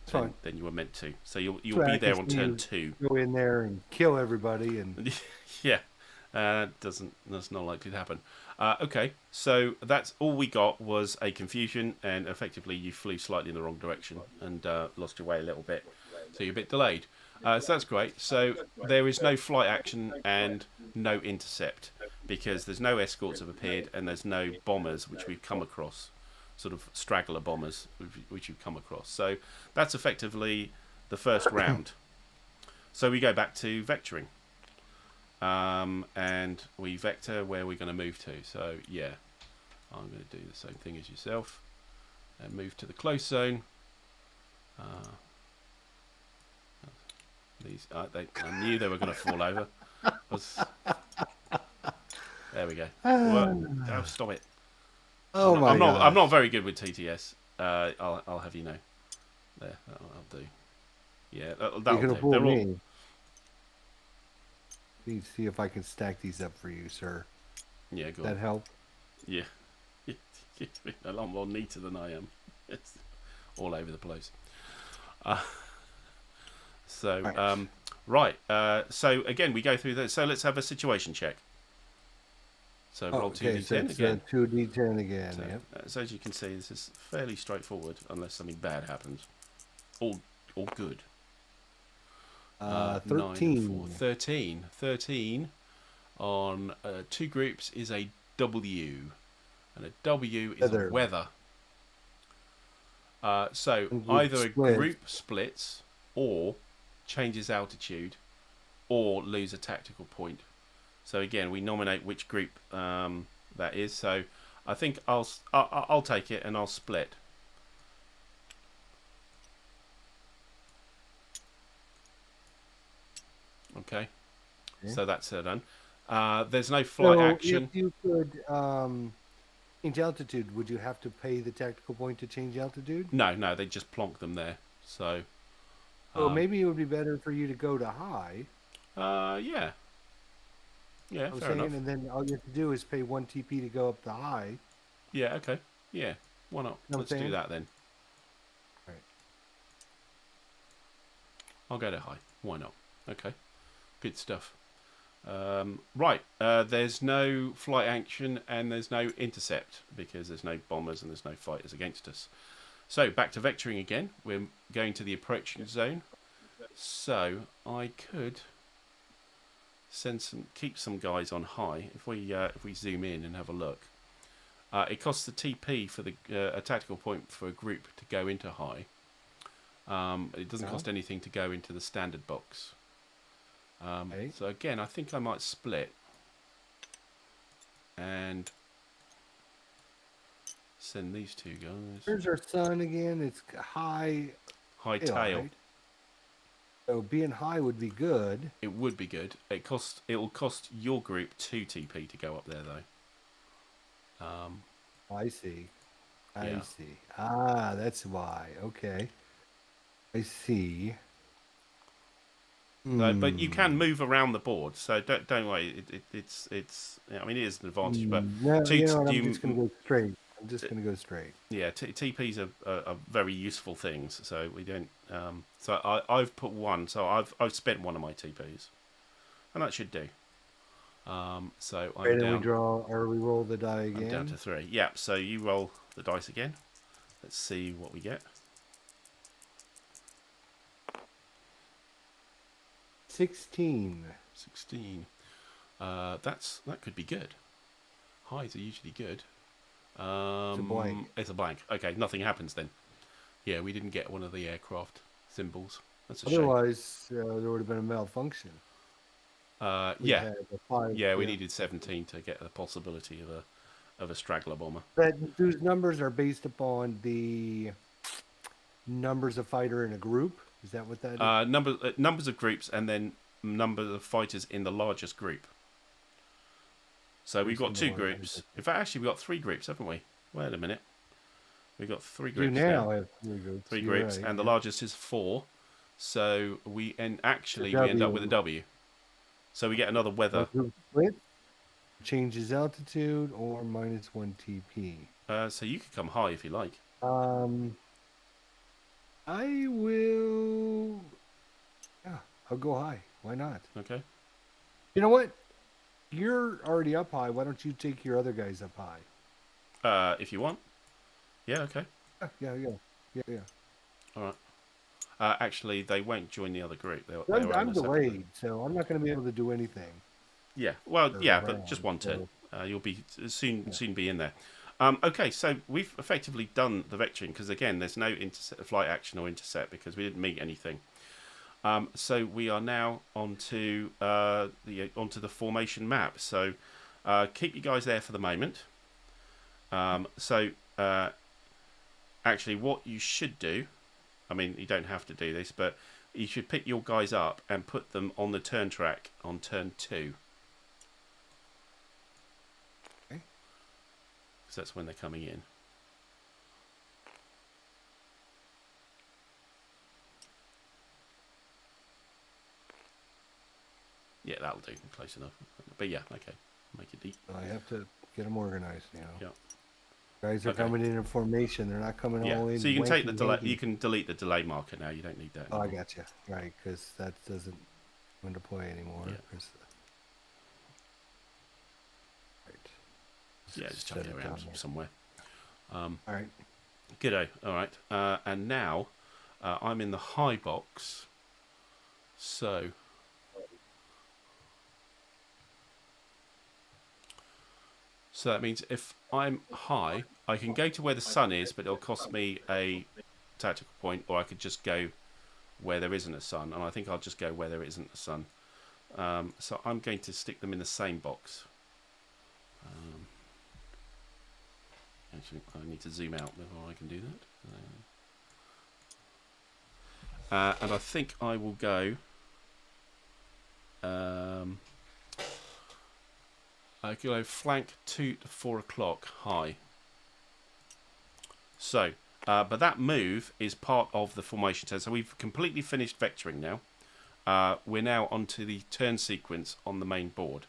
Speaker 1: you were meant to. So you'll be there on turn 2.
Speaker 2: Go in there and kill everybody, and
Speaker 1: yeah, that's not likely to happen. Okay, so that's all we got was a confusion, and effectively you flew slightly in the wrong direction and lost your way a little bit, so you're a bit delayed. So that's great. So there is no flight action and no intercept because there's no escorts have appeared and there's no bombers which we've come across, sort of straggler bombers which you've come across. So that's effectively the first round. So we go back to vectoring. And we vector where we're going to move to. So yeah, I'm going to do the same thing as yourself and move to the close zone. These I knew they were going to fall over. There we go. Oh, stop it.
Speaker 2: oh my god!
Speaker 1: I'm not very good with TTS. I'll have you know. There, I'll do. Yeah, that'll do. They're all...
Speaker 2: Need to see if I can stack these up for you, sir.
Speaker 1: Yeah, go
Speaker 2: on. That help?
Speaker 1: Yeah. You're a lot more neater than I am. It's all over the place. Right. So again, we go through this. So let's have a situation check. So roll 2d10 again.
Speaker 2: 2d10 again.
Speaker 1: So,
Speaker 2: yep.
Speaker 1: So as you can see, this is fairly straightforward, unless something bad happens. All good.
Speaker 2: 13.
Speaker 1: 13 on 2 groups is a W, and a W is a weather. So either a group splits or changes altitude or lose a tactical point. So again, we nominate which group that is. So I think I'll take it and I'll split. Okay.
Speaker 2: Okay.
Speaker 1: So that's done. There's no flight action.
Speaker 2: If you could change altitude, would you have to pay the tactical point to change altitude?
Speaker 1: No, they just plonk them there. So.
Speaker 2: So maybe it would be better for you to go to high.
Speaker 1: Yeah. Yeah,
Speaker 2: I'm
Speaker 1: fair
Speaker 2: saying,
Speaker 1: enough.
Speaker 2: and then all you have to do is pay 1 TP to go up to high.
Speaker 1: Yeah, okay. Yeah, why not?
Speaker 2: You know
Speaker 1: Let's do that then.
Speaker 2: Right.
Speaker 1: I'll go to high. Why not? Okay. Good stuff. Right, there's no flight action and there's no intercept because there's no bombers and there's no fighters against us. So, back to vectoring again. We're going to the approaching zone. So, I could keep some guys on high. If we zoom in and have a look. It costs the TP for a tactical point for a group to go into high. It doesn't cost anything to go into the standard box. So again, I think I might split and send these two guys.
Speaker 2: Here's our sun again. It's high.
Speaker 1: High tail.
Speaker 2: Right? So being high would be good.
Speaker 1: It would be good. It will cost your group 2 TP to go up there though.
Speaker 2: I see.
Speaker 1: Yeah.
Speaker 2: I see. Ah, that's why. Okay. I see.
Speaker 1: But you can move around the board, so don't worry. It's I mean, it is an advantage, but
Speaker 2: No, you know what, I'm just going to go straight. I'm just going to go straight.
Speaker 1: Yeah, TPs are very useful things, so we don't. So I've put one, so I've spent one of my TPs, and that should do. So I'm
Speaker 2: Right,
Speaker 1: down.
Speaker 2: and we draw or we roll the die again.
Speaker 1: I'm down to 3. Yeah, so you roll the dice again. Let's see what we get.
Speaker 2: 16.
Speaker 1: 16. That could be good. Highs are usually good.
Speaker 2: It's a blank.
Speaker 1: It's a blank. Okay, nothing happens then. Yeah, we didn't get one of the aircraft symbols. That's a
Speaker 2: Otherwise, there would have been a malfunction.
Speaker 1: shame.
Speaker 2: We
Speaker 1: Yeah,
Speaker 2: had a 5,
Speaker 1: yeah, we needed 17 to get the possibility of a straggler bomber.
Speaker 2: But those numbers are based upon the numbers of fighter in a group. Is that what that is?
Speaker 1: Numbers of groups and then numbers of fighters in the largest group. So we've got 2 groups. In fact, actually, we've got 3 groups, haven't we? Wait a minute. We've got 3 groups
Speaker 2: You now
Speaker 1: now.
Speaker 2: have 3 groups.
Speaker 1: 3
Speaker 2: You're
Speaker 1: groups,
Speaker 2: right,
Speaker 1: and the
Speaker 2: yeah.
Speaker 1: largest is 4. So we end up with a W. So we get another weather.
Speaker 2: Group split changes altitude or minus 1 TP.
Speaker 1: So you could come high if you like.
Speaker 2: I will. Yeah, I'll go high. Why not?
Speaker 1: Okay.
Speaker 2: You know what? You're already up high. Why don't you take your other guys up high?
Speaker 1: If you want. Yeah. Okay.
Speaker 2: Yeah.
Speaker 1: All right. Actually, they won't join the other group.
Speaker 2: I'm delayed, so I'm not going to be able to do anything.
Speaker 1: Yeah. Well, yeah, but just one turn. You'll be soon be in there. Okay, so we've effectively done the vectoring because again, there's no flight action or intercept because we didn't meet anything. So we are now onto the formation map. So keep you guys there for the moment. Actually, what you should do, I mean, you don't have to do this, but you should pick your guys up and put them on the turn track on turn 2.
Speaker 2: Okay.
Speaker 1: Because that's when they're coming in. Yeah, that'll do. Close enough. But yeah, okay. Make it deep.
Speaker 2: I have to get them organized now.
Speaker 1: Yeah.
Speaker 2: Guys are coming in formation. They're not coming all in.
Speaker 1: So you can take the delay. You can delete the delay marker now. You don't need that
Speaker 2: Oh,
Speaker 1: anymore.
Speaker 2: I got you. Right, because that doesn't come into play anymore.
Speaker 1: Yeah.
Speaker 2: Right.
Speaker 1: Yeah, just chuck it around somewhere.
Speaker 2: All right.
Speaker 1: G'day. All right. And now I'm in the high box. So that means if I'm high, I can go to where the sun is, but it'll cost me a tactical point, or I could just go where there isn't a sun, and I think I'll just go where there isn't a sun. So I'm going to stick them in the same box. Actually, I need to zoom out before I can do that. And I think I will go Kilo flank 2 to 4 o'clock high. So, but that move is part of the formation. So we've completely finished vectoring now. We're now onto the turn sequence on the main board.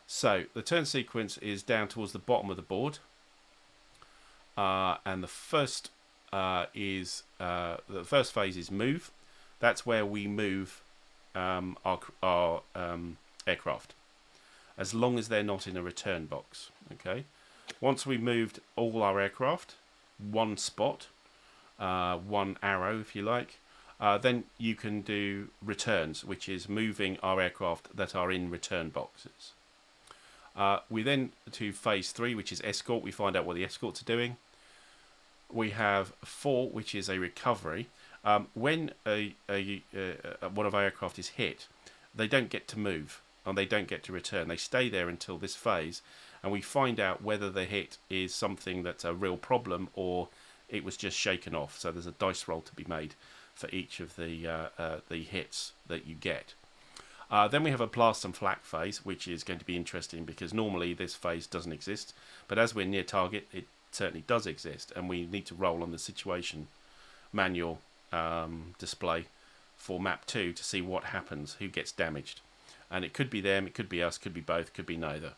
Speaker 1: So the turn sequence is down towards the bottom of the board, and the first phase is move. That's where we move our aircraft, as long as they're not in a return box. Okay. Once we moved all our aircraft, one spot, one arrow, if you like. Then you can do returns, which is moving our aircraft that are in return boxes. We then to phase 3, which is escort. We find out what the escorts are doing. We have 4, which is a recovery. When one of our aircraft is hit, they don't get to move and they don't get to return. They stay there until this phase, and we find out whether the hit is something that's a real problem or it was just shaken off. So there's a dice roll to be made for each of the hits that you get. Then we have a blast and flak phase, which is going to be interesting because normally this phase doesn't exist, but as we're near target, it certainly does exist, and we need to roll on the situation manual display for map 2 to see what happens, who gets damaged. And it could be them, it could be us, could be both, could be neither.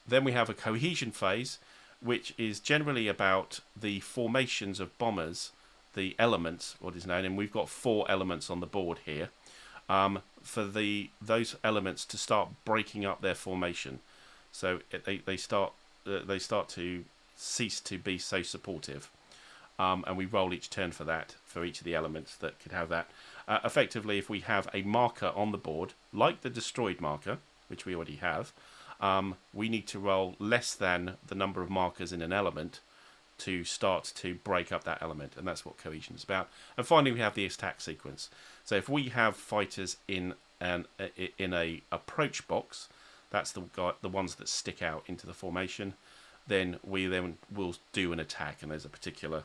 Speaker 1: Then we have a cohesion phase, which is generally about the formations of bombers, the elements, what is known, and we've got 4 elements on the board here, for those elements to start breaking up their formation. So they start to cease to be so supportive, and we roll each turn for that, for each of the elements that could have that. Effectively, if we have a marker on the board, like the destroyed marker, which we already have, we need to roll less than the number of markers in an element to start to break up that element, and that's what cohesion is about. And finally, we have the attack sequence. So if we have fighters in a approach box, that's the ones that stick out into the formation, then we will do an attack, and there's a particular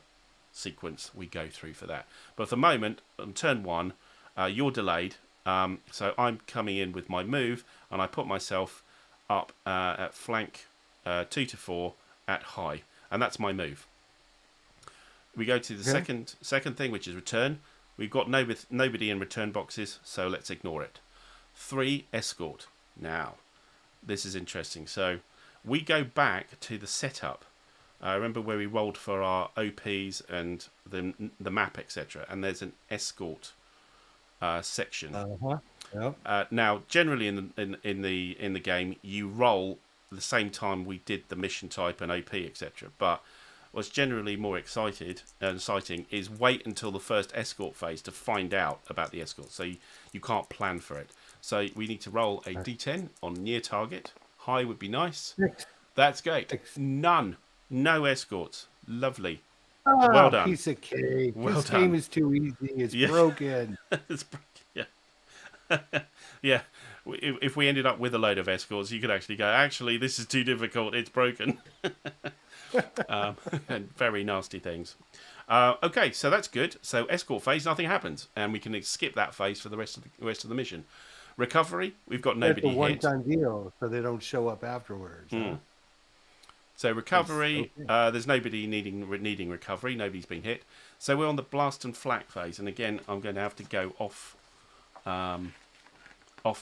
Speaker 1: sequence we go through for that. But for the moment, on turn 1, you're delayed, so I'm coming in with my move, and I put myself up at flank 2 to 4 at high, and that's my move. We go to the second thing, which is return. We've got nobody in return boxes, so let's ignore it. 3, escort. Now, this is interesting. So we go back to the setup. Remember where we rolled for our OPs and the map, etc. And there's an escort section.
Speaker 2: Yep.
Speaker 1: Now, generally in the game, you roll the same time we did the mission type and OP, etc. But what's generally more exciting is wait until the first escort phase to find out about the escort. So you can't plan for it. So we need to roll a D10 on near target. High would be nice.
Speaker 2: 6.
Speaker 1: That's great.
Speaker 2: 6.
Speaker 1: None. No escorts. Lovely.
Speaker 2: Oh,
Speaker 1: well done.
Speaker 2: Piece of cake.
Speaker 1: Well
Speaker 2: this
Speaker 1: done.
Speaker 2: game is too easy. It's broken.
Speaker 1: It's broken. Yeah. Yeah. If we ended up with a load of escorts, you could actually go, actually, this is too difficult. It's broken. And very nasty things. Okay, so that's good. So escort phase, nothing happens, and we can skip that phase for the rest of the mission. Recovery, we've got nobody hit.
Speaker 2: It's a one-time deal, so they don't show up afterwards. Huh?
Speaker 1: So recovery, there's nobody needing recovery. Nobody's been hit. So we're on the blast and flak phase, and again, I'm going to have to go off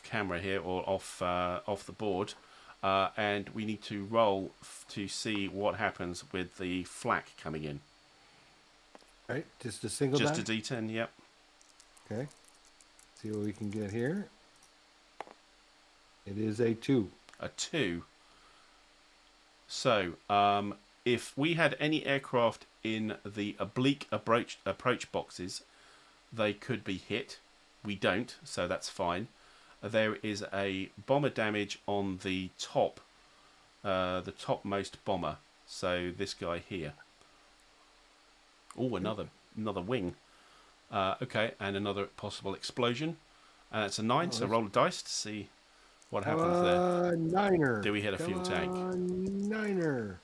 Speaker 1: camera here, or off the board, and we need to roll to see what happens with the flak coming in.
Speaker 2: Right, just a single.
Speaker 1: Just
Speaker 2: die?
Speaker 1: a D10, yep.
Speaker 2: Okay. See what we can get here. It is a 2.
Speaker 1: A 2. So, if we had any aircraft in the oblique approach boxes, they could be hit. We don't, so that's fine. There is a bomber damage on the topmost bomber. So this guy here. Oh, another wing. Okay, and another possible explosion. And it's a 9, so roll a dice to see what happens there.
Speaker 2: 9er.
Speaker 1: Do we hit a fuel tank?
Speaker 2: 9er.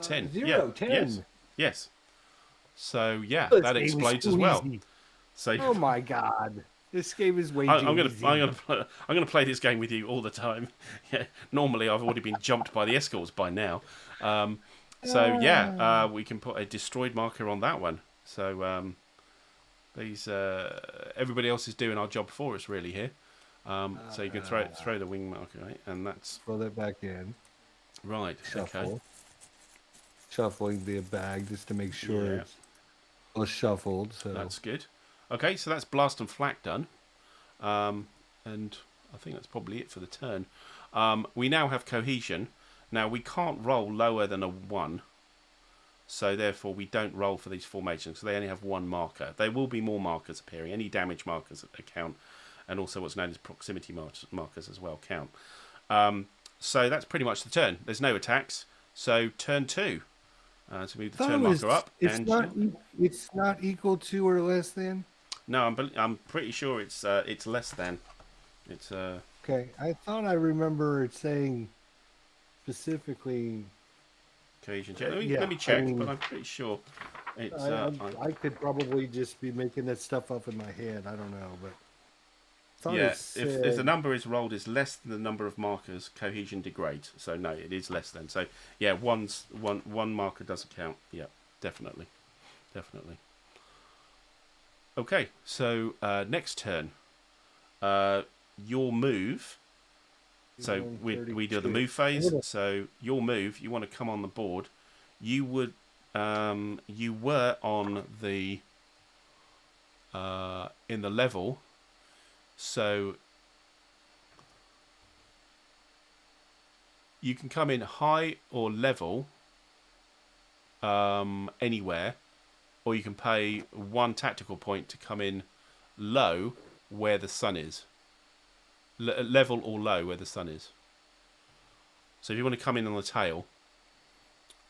Speaker 1: 10.
Speaker 2: 0.
Speaker 1: Yeah.
Speaker 2: 10.
Speaker 1: Yes. So, yeah,
Speaker 2: This
Speaker 1: that
Speaker 2: game is
Speaker 1: explodes
Speaker 2: too
Speaker 1: as well.
Speaker 2: easy.
Speaker 1: So
Speaker 2: Oh my god. This game is way too easy.
Speaker 1: I'm gonna play this game with you all the time. Yeah, normally I've already been jumped by the escorts by now. So yeah, we can put a destroyed marker on that one. So these everybody else is doing our job for us really here. So you can throw the wing marker, right? And that's
Speaker 2: throw that back in.
Speaker 1: right.
Speaker 2: Shuffle.
Speaker 1: Okay.
Speaker 2: Shuffling the bag just to make sure
Speaker 1: Yeah.
Speaker 2: it's all shuffled. So
Speaker 1: That's good. Okay, so that's blast and flak done. And I think that's probably it for the turn. We now have cohesion. Now we can't roll lower than a 1. So therefore we don't roll for these formations. So they only have 1 marker. There will be more markers appearing. Any damage markers account. And also what's known as proximity markers as well count. So that's pretty much the turn. There's no attacks. So turn 2. To move the turn marker up.
Speaker 2: It's not equal to or less than?
Speaker 1: No, I'm pretty sure it's less than. It's
Speaker 2: Okay, I thought I remember it saying specifically.
Speaker 1: Cohesion. Let me check, but I'm pretty sure it's.
Speaker 2: I could probably just be making that stuff up in my head. I don't know, but.
Speaker 1: Yeah, if the number is rolled is less than the number of markers, cohesion degrades. So no, it is less than. So yeah, one marker doesn't count. Yeah, definitely. Okay, so next turn, your move. So we do the move phase. So your move, you want to come on the board. You would you were on the in the level. So you can come in high or level anywhere, or you can pay 1 tactical point to come in low where the sun is. Level or low where the sun is. So if you want to come in on the tail,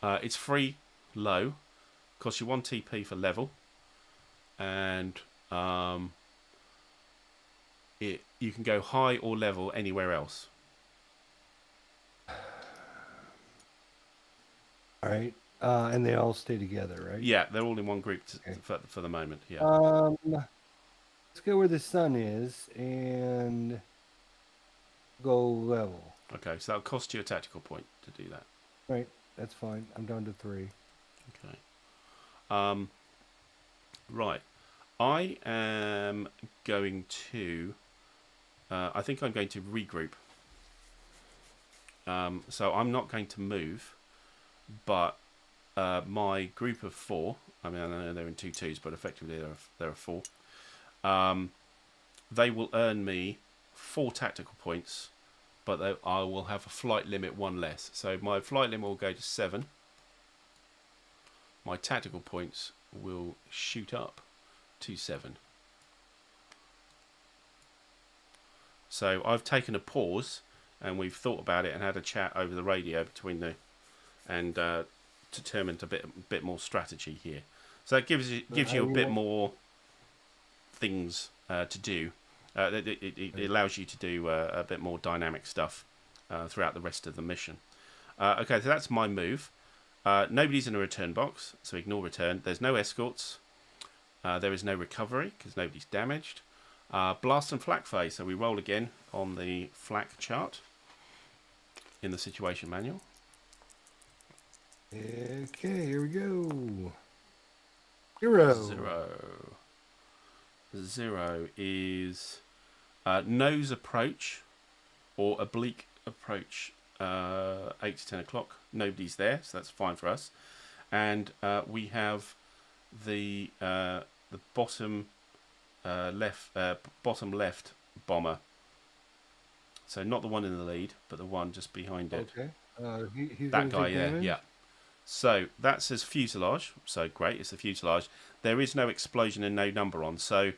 Speaker 1: it's free low, costs you 1 TP for level, and you can go high or level anywhere else.
Speaker 2: All right, and they all stay together, right?
Speaker 1: Yeah, they're all in one group for the moment. Yeah.
Speaker 2: Let's go where the sun is and go level.
Speaker 1: Okay, so that'll cost you a tactical point to do that.
Speaker 2: Right, that's fine. I'm down to 3.
Speaker 1: Okay. Right. I am going to. I think I'm going to regroup. So I'm not going to move, but my group of 4. I mean, I know they're in 2-2s, but effectively there are 4. They will earn me 4 tactical points, but I will have a flight limit 1 less. So my flight limit will go to 7. My tactical points will shoot up to 7. So I've taken a pause and we've thought about it and had a chat over the radio between and determined a bit more strategy here. So it gives you a bit more things to do. It allows you to do a bit more dynamic stuff throughout the rest of the mission. Okay, so that's my move. Nobody's in a return box, so ignore return. There's no escorts. There is no recovery because nobody's damaged. Blast and flak phase. So we roll again on the flak chart in the situation manual.
Speaker 2: Okay, here we go.
Speaker 1: 0 is nose approach or oblique approach 8 to 10 o'clock. Nobody's there, so that's fine for us. And we have the bottom left bomber. So not the one in the lead, but the one just behind it.
Speaker 2: Okay. He's
Speaker 1: that guy there, yeah. So that says fuselage. So great, it's the fuselage. There is no explosion and no number on. So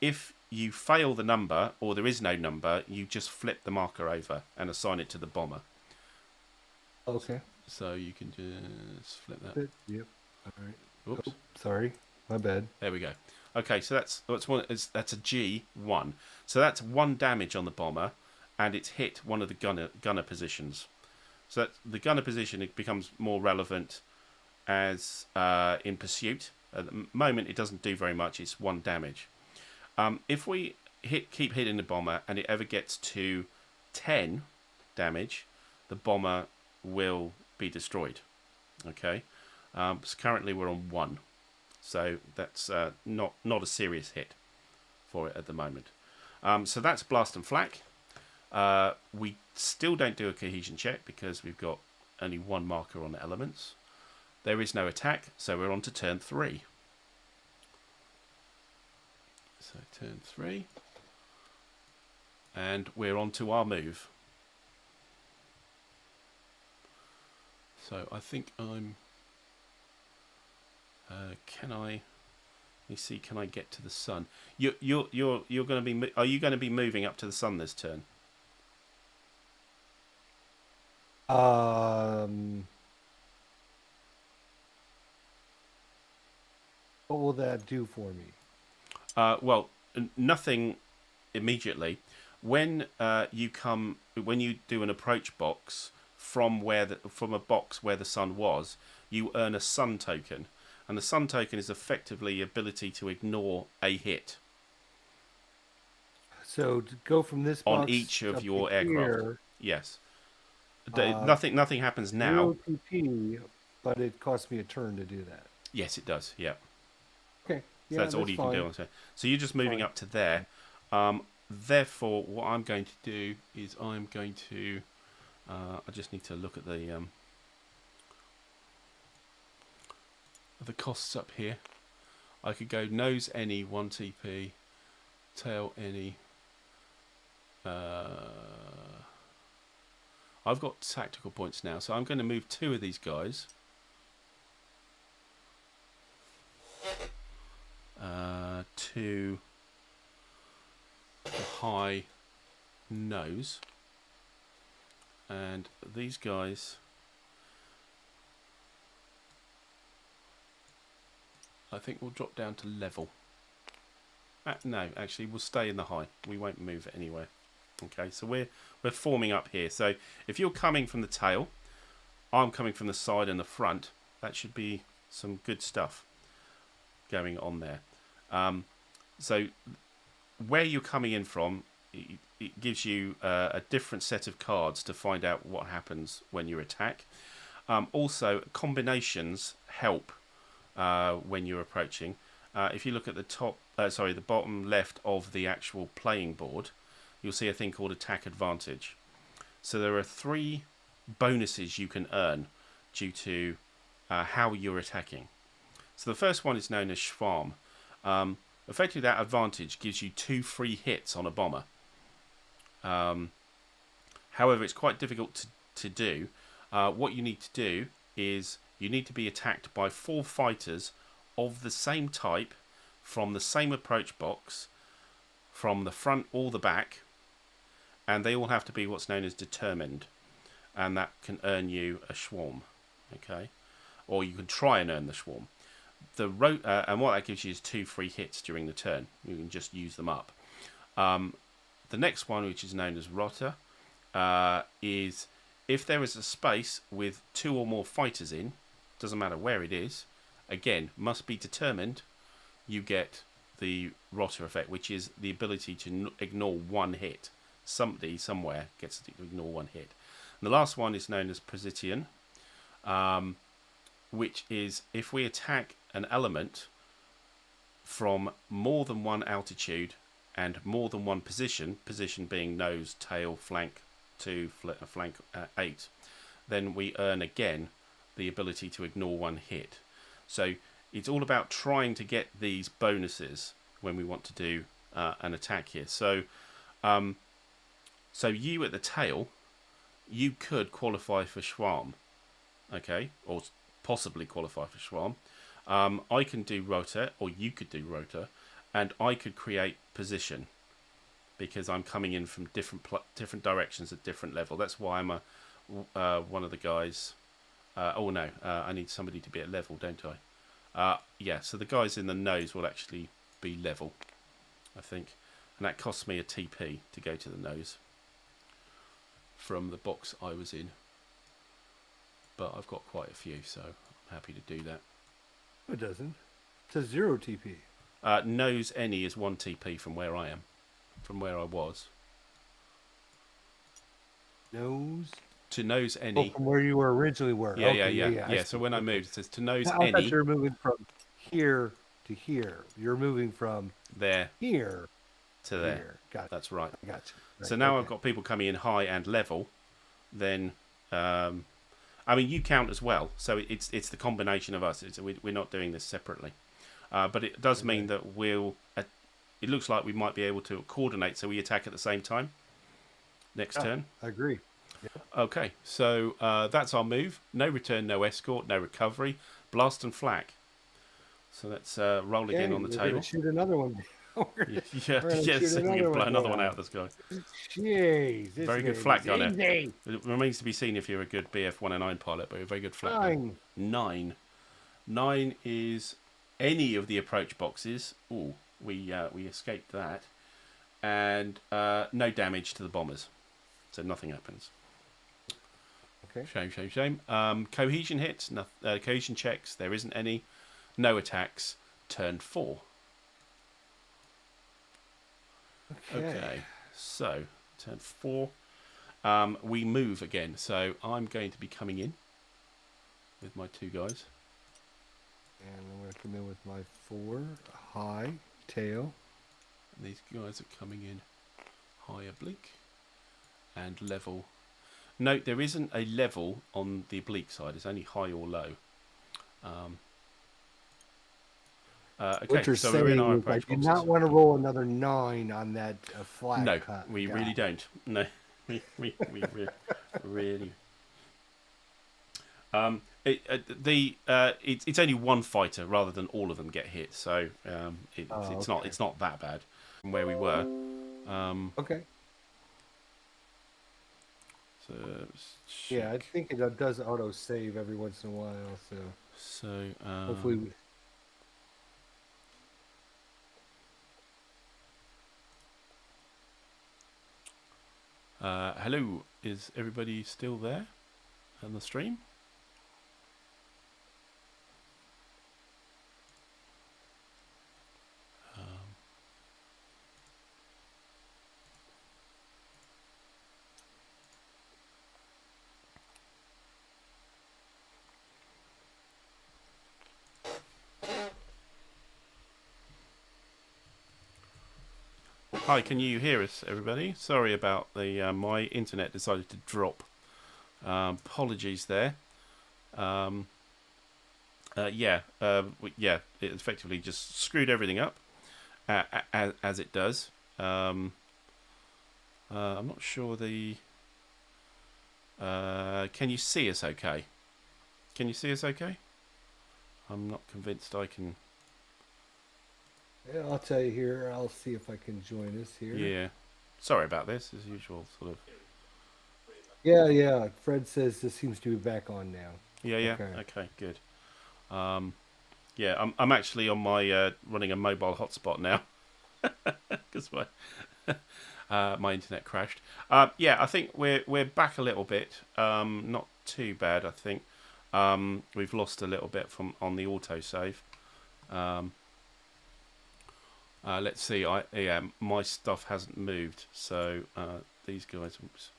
Speaker 1: if you fail the number or there is no number, you just flip the marker over and assign it to the bomber.
Speaker 2: Okay.
Speaker 1: So you can just flip that.
Speaker 2: Yep. All right.
Speaker 1: Oops.
Speaker 2: Oh, sorry. My bad.
Speaker 1: There we go. Okay, so that's a G1. So that's 1 damage on the bomber, and it's hit one of the gunner positions. So the gunner position, it becomes more relevant as in pursuit. At the moment, it doesn't do very much. It's 1 damage. If we keep hitting the bomber and it ever gets to 10 damage, the bomber will be destroyed. Okay, so currently we're on 1, so that's not a serious hit for it at the moment. So that's Blast and Flak. We still don't do a cohesion check because we've got only 1 marker on the elements. There is no attack, so we're on to turn 3. So turn 3, and we're on to our move. So I think I'm. Can I? Let me see. Can I get to the sun? You're going to be. Are you going to be moving up to the sun this turn?
Speaker 2: What will that do for me?
Speaker 1: Well, nothing immediately. When when you do an approach box from a box where the sun was, you earn a sun token, and the sun token is effectively ability to ignore a hit.
Speaker 2: So to go from this box
Speaker 1: on each of your
Speaker 2: to
Speaker 1: aircraft.
Speaker 2: here,
Speaker 1: Yes. Nothing happens now.
Speaker 2: 0 TP, but it costs me a turn to do that.
Speaker 1: Yes, it does. Yeah.
Speaker 2: Okay.
Speaker 1: So
Speaker 2: Yeah,
Speaker 1: that's all you can do on it. So you're just moving up to there. Therefore, what I'm going to do is I'm going to. I just need to look at the costs up here. I could go nose any 1 TP, tail any. I've got tactical points now, so I'm going to move 2 of these guys. To the high nose, and these guys I think will drop down to level. No, actually we'll stay in the high. We won't move it anywhere. Okay, so we're forming up here. So if you're coming from the tail, I'm coming from the side and the front. That should be some good stuff going on there. So where you're coming in from, it gives you a different set of cards to find out what happens when you attack. Also, combinations help when you're approaching. If you look at the bottom left of the actual playing board, you'll see a thing called Attack Advantage. So there are 3 bonuses you can earn due to how you're attacking. So the first one is known as Schwarm. Effectively, that advantage gives you 2 free hits on a bomber. However, it's quite difficult to do. What you need to do is you need to be attacked by 4 fighters of the same type from the same approach box, from the front or the back, and they all have to be what's known as determined, and that can earn you a swarm. Okay, or you can try and earn the swarm. And what that gives you is 2 free hits during the turn. You can just use them up. The next one, which is known as Rotter, is if there is a space with 2 or more fighters in, doesn't matter where it is, again, must be determined, you get the Rotter effect, which is the ability to ignore 1 hit. Somebody, somewhere, gets to ignore 1 hit. And the last one is known as Precision, which is if we attack an element from more than 1 altitude and more than 1 position being nose, tail, flank 2, flank 8, then we earn again the ability to ignore 1 hit. So it's all about trying to get these bonuses when we want to do an attack here. So you at the tail, you could qualify for Schwarm, okay, or possibly qualify for Schwarm. I can do Rotor, or you could do Rotor, and I could create position because I'm coming in from different directions at different level. That's why I'm one of the guys. I need somebody to be at level, don't I? Yeah, so the guys in the nose will actually be level, I think, and that costs me a TP to go to the nose from the box I was in. But I've got quite a few, so I'm happy to do that.
Speaker 2: It doesn't. To 0 TP.
Speaker 1: Nose any is 1 TP from where I am, from where I was.
Speaker 2: Nose.
Speaker 1: To nose
Speaker 2: Oh,
Speaker 1: any.
Speaker 2: from where you were originally were.
Speaker 1: Yeah,
Speaker 2: Okay,
Speaker 1: yeah.
Speaker 2: I
Speaker 1: So
Speaker 2: see.
Speaker 1: when I
Speaker 2: Okay.
Speaker 1: moved, it says to nose
Speaker 2: I thought
Speaker 1: any.
Speaker 2: you were moving from here to here. You're moving from
Speaker 1: There
Speaker 2: here
Speaker 1: to there.
Speaker 2: here. Got it.
Speaker 1: That's right.
Speaker 2: I got you. Right,
Speaker 1: So now
Speaker 2: okay.
Speaker 1: I've got people coming in high and level. Then, I mean, you count as well. So it's the combination of us. We're not doing this separately. But it does mean that we'll. It looks like we might be able to coordinate, so we attack at the same time. Next turn.
Speaker 2: I agree.
Speaker 1: Okay, so that's our move. No return, no escort, no recovery. Blast and flak. So let's roll again on the table.
Speaker 2: We're going to shoot another one.
Speaker 1: So we can blow another one out of the sky.
Speaker 2: Jeez.
Speaker 1: Very good flak gunner. It remains to be seen if you're a good BF-109 pilot, but you're a very good flak gunner. 9. 9 is any of the approach boxes. Ooh, we escaped that. And no damage to the bombers. So nothing happens.
Speaker 2: Okay.
Speaker 1: Shame. Cohesion hits, cohesion checks, there isn't any. No attacks, turn 4. Okay, so turn 4. We move again, so I'm going to be coming in with my 2 guys.
Speaker 2: And I'm going to come in with my 4 high tail.
Speaker 1: And these guys are coming in high oblique and level. Note there isn't a level on the oblique side, it's only high or low. Okay,
Speaker 2: What you're
Speaker 1: so
Speaker 2: saying
Speaker 1: we're in our
Speaker 2: is
Speaker 1: approach
Speaker 2: I do
Speaker 1: boxes.
Speaker 2: not want to roll another 9 on that flat.
Speaker 1: No, we really don't. No, we really. It's only one fighter rather than all of them get hit, so it's not that bad from where we were.
Speaker 2: Okay.
Speaker 1: So
Speaker 2: yeah, I think it does auto save every once in a while.
Speaker 1: So
Speaker 2: hopefully.
Speaker 1: Hello, is everybody still there on the stream? Hi, can you hear us, everybody? Sorry about the my internet decided to drop. Apologies there. It effectively just screwed everything up, as it does. I'm not sure the. Can you see us okay? Can you see us okay? I'm not convinced I can.
Speaker 2: Yeah, I'll tell you here. I'll see if I can join us here.
Speaker 1: Yeah. Sorry about this, as usual, sort of.
Speaker 2: Yeah. Fred says this seems to be back on now.
Speaker 1: Yeah. Okay, good. I'm actually on my running a mobile hotspot now because my internet crashed. I think we're back a little bit. Not too bad, I think. We've lost a little bit on the autosave. Let's see. My stuff hasn't moved, so these guys. Oops.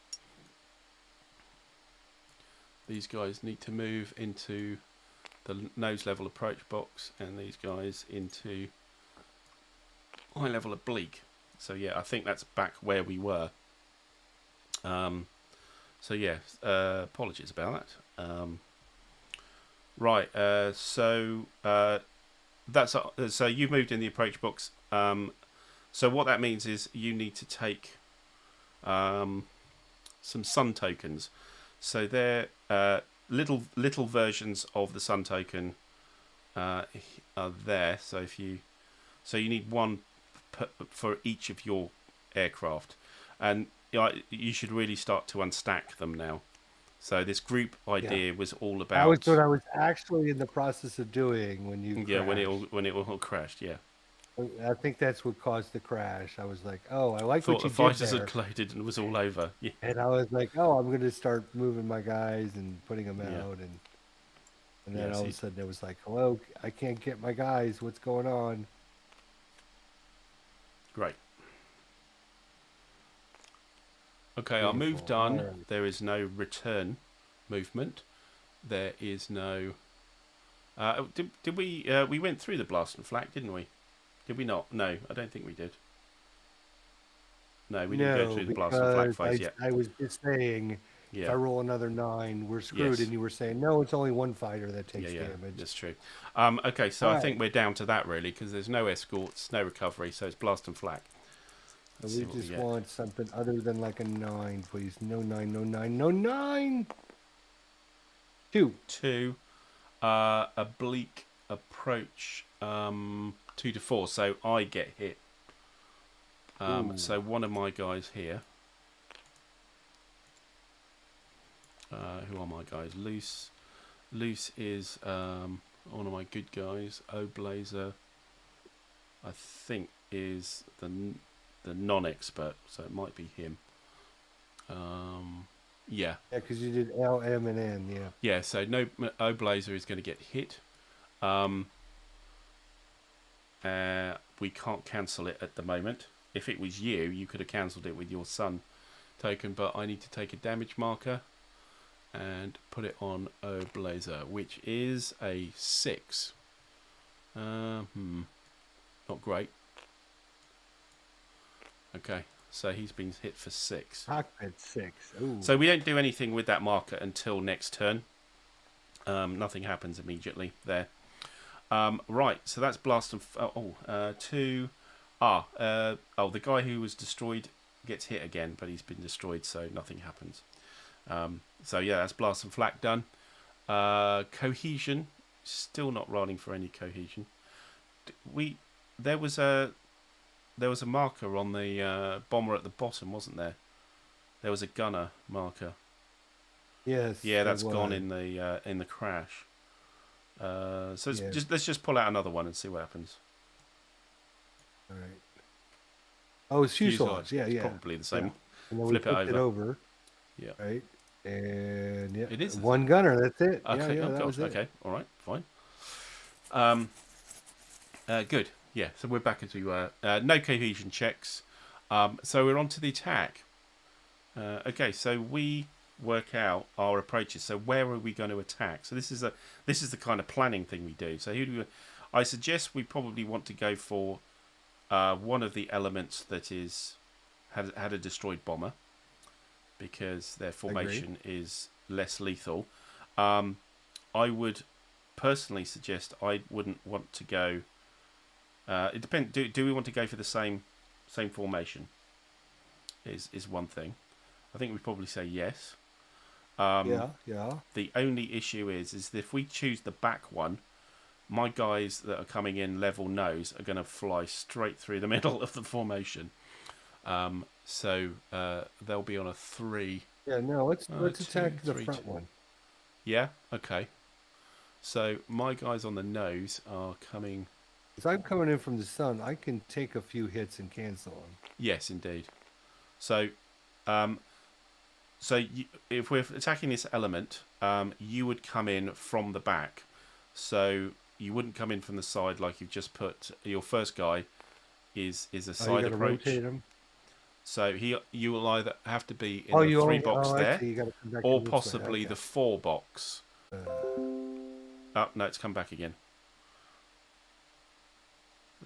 Speaker 1: These guys need to move into the nose level approach box, and these guys into high level oblique. So yeah, I think that's back where we were. Apologies about that. Right. So you've moved in the approach box. So what that means is you need to take some sun tokens. So they're little versions of the sun token are there. So you need one for each of your aircraft, and you should really start to unstack them now. So this group idea was all about.
Speaker 2: That was what I was actually in the process of doing when you.
Speaker 1: Yeah, when it all crashed. Yeah.
Speaker 2: I think that's what caused the crash. I was like, "Oh, I like
Speaker 1: Thought
Speaker 2: what you
Speaker 1: the fighters
Speaker 2: did there."
Speaker 1: had collided and it was all over. Yeah.
Speaker 2: And I was like, "Oh, I'm going to start moving my guys and putting them out." And And then
Speaker 1: Yes,
Speaker 2: all of a sudden it was like, hello, I can't get my guys. What's going on?
Speaker 1: great. Okay, our move
Speaker 2: Beautiful.
Speaker 1: done.
Speaker 2: All right.
Speaker 1: There is no return movement. There is no... did we... we went through the blast and flak, didn't we? Did we not? No, I don't think we did. No, we didn't go through the blast and flak
Speaker 2: because
Speaker 1: phase yet.
Speaker 2: I was just saying, if I
Speaker 1: Yeah,
Speaker 2: roll another 9, we're screwed.
Speaker 1: Yes.
Speaker 2: And you were saying, no, it's only one fighter that takes
Speaker 1: yeah,
Speaker 2: damage.
Speaker 1: that's true. Okay, so I
Speaker 2: Alright.
Speaker 1: think we're down to that, really, because there's no escorts, no recovery, so it's blast and flak.
Speaker 2: So
Speaker 1: Let's
Speaker 2: we
Speaker 1: see what we
Speaker 2: just
Speaker 1: get.
Speaker 2: want something other than like a 9, please. No 9, no 9, no 9! 2.
Speaker 1: 2, oblique approach, 2 to 4, so I get hit.
Speaker 2: Ooh.
Speaker 1: So one of my guys here. Who are my guys? Loose is one of my good guys. Blazer, I think, is the non-expert, so it might be him. Yeah.
Speaker 2: Yeah, because you did L, M, and N, yeah.
Speaker 1: Yeah, so no, Blazer is going to get hit. We can't cancel it at the moment. If it was you, you could have cancelled it with your sun token, but I need to take a damage marker and put it on Blazer, which is a 6. Not great. Okay, so he's been hit for 6.
Speaker 2: Cockpit 6. Ooh.
Speaker 1: So we don't do anything with that marker until next turn. Nothing happens immediately there. Right, so that's blast and... the guy who was destroyed gets hit again, but he's been destroyed, so nothing happens. So yeah, that's blast and flak done. Cohesion, still not rolling for any cohesion. There was a marker on the bomber at the bottom, wasn't there? There was a gunner marker.
Speaker 2: Yes.
Speaker 1: Yeah, that's
Speaker 2: there
Speaker 1: gone
Speaker 2: was.
Speaker 1: in the crash. So
Speaker 2: Yeah.
Speaker 1: let's just pull out another one and see what happens.
Speaker 2: All right. Oh, it's fuselage. Yeah,
Speaker 1: It's
Speaker 2: yeah.
Speaker 1: probably the same.
Speaker 2: Yeah. And then
Speaker 1: Flip it
Speaker 2: we flipped
Speaker 1: over. Yeah.
Speaker 2: Right. And yeah,
Speaker 1: It is, isn't
Speaker 2: one gunner. That's it.
Speaker 1: Okay.
Speaker 2: Yeah,
Speaker 1: Oh
Speaker 2: that
Speaker 1: gosh.
Speaker 2: was it.
Speaker 1: Okay. All right. Fine. Good. Yeah. So we're back into no cohesion checks. So we're on to the attack. Okay. So we work out our approaches. So where are we going to attack? So this is the kind of planning thing we do. So who do we? I suggest we probably want to go for one of the elements that had a destroyed bomber, because their formation is less lethal. I would personally suggest I wouldn't want to go. It depends. Do we want to go for the same formation? Is one thing. I think we probably say yes.
Speaker 2: Yeah.
Speaker 1: The only issue is that if we choose the back one, my guys that are coming in level nose are going to fly straight through the middle of the formation. So they'll be on a 3.
Speaker 2: Yeah. No. Let's attack the
Speaker 1: 3,
Speaker 2: front
Speaker 1: 2.
Speaker 2: one.
Speaker 1: Yeah. Okay. So my guys on the nose are coming.
Speaker 2: If I'm coming in from the sun, I can take a few hits and cancel them.
Speaker 1: Yes, indeed. So, if we're attacking this element, you would come in from the back. So you wouldn't come in from the side like you've just put. Your first guy is a side approach.
Speaker 2: Rotate him.
Speaker 1: So you will either have to be in the 3 box there, or possibly the 4 box. Oh no, it's come back again.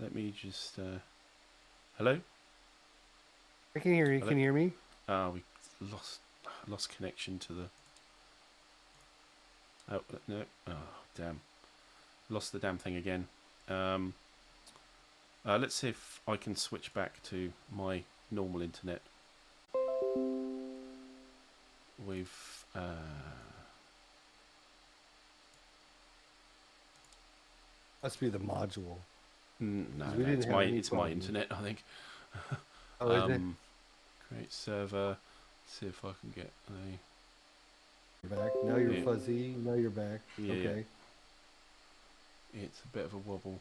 Speaker 1: Let me just. Hello.
Speaker 2: I can hear you.
Speaker 1: Hello?
Speaker 2: Can you hear me?
Speaker 1: We lost connection to the. Oh no! Oh damn! Lost the damn thing again. Let's see if I can switch back to my normal internet. We've.
Speaker 2: Must be the module.
Speaker 1: No,
Speaker 2: we didn't
Speaker 1: it's
Speaker 2: have
Speaker 1: my
Speaker 2: any
Speaker 1: it's my
Speaker 2: problems.
Speaker 1: internet, I think.
Speaker 2: Oh, is it?
Speaker 1: Create server. See if I can get a.
Speaker 2: You're back. Now you're
Speaker 1: Yeah.
Speaker 2: fuzzy. Now you're back.
Speaker 1: Yeah.
Speaker 2: Okay.
Speaker 1: It's a bit of a wobble.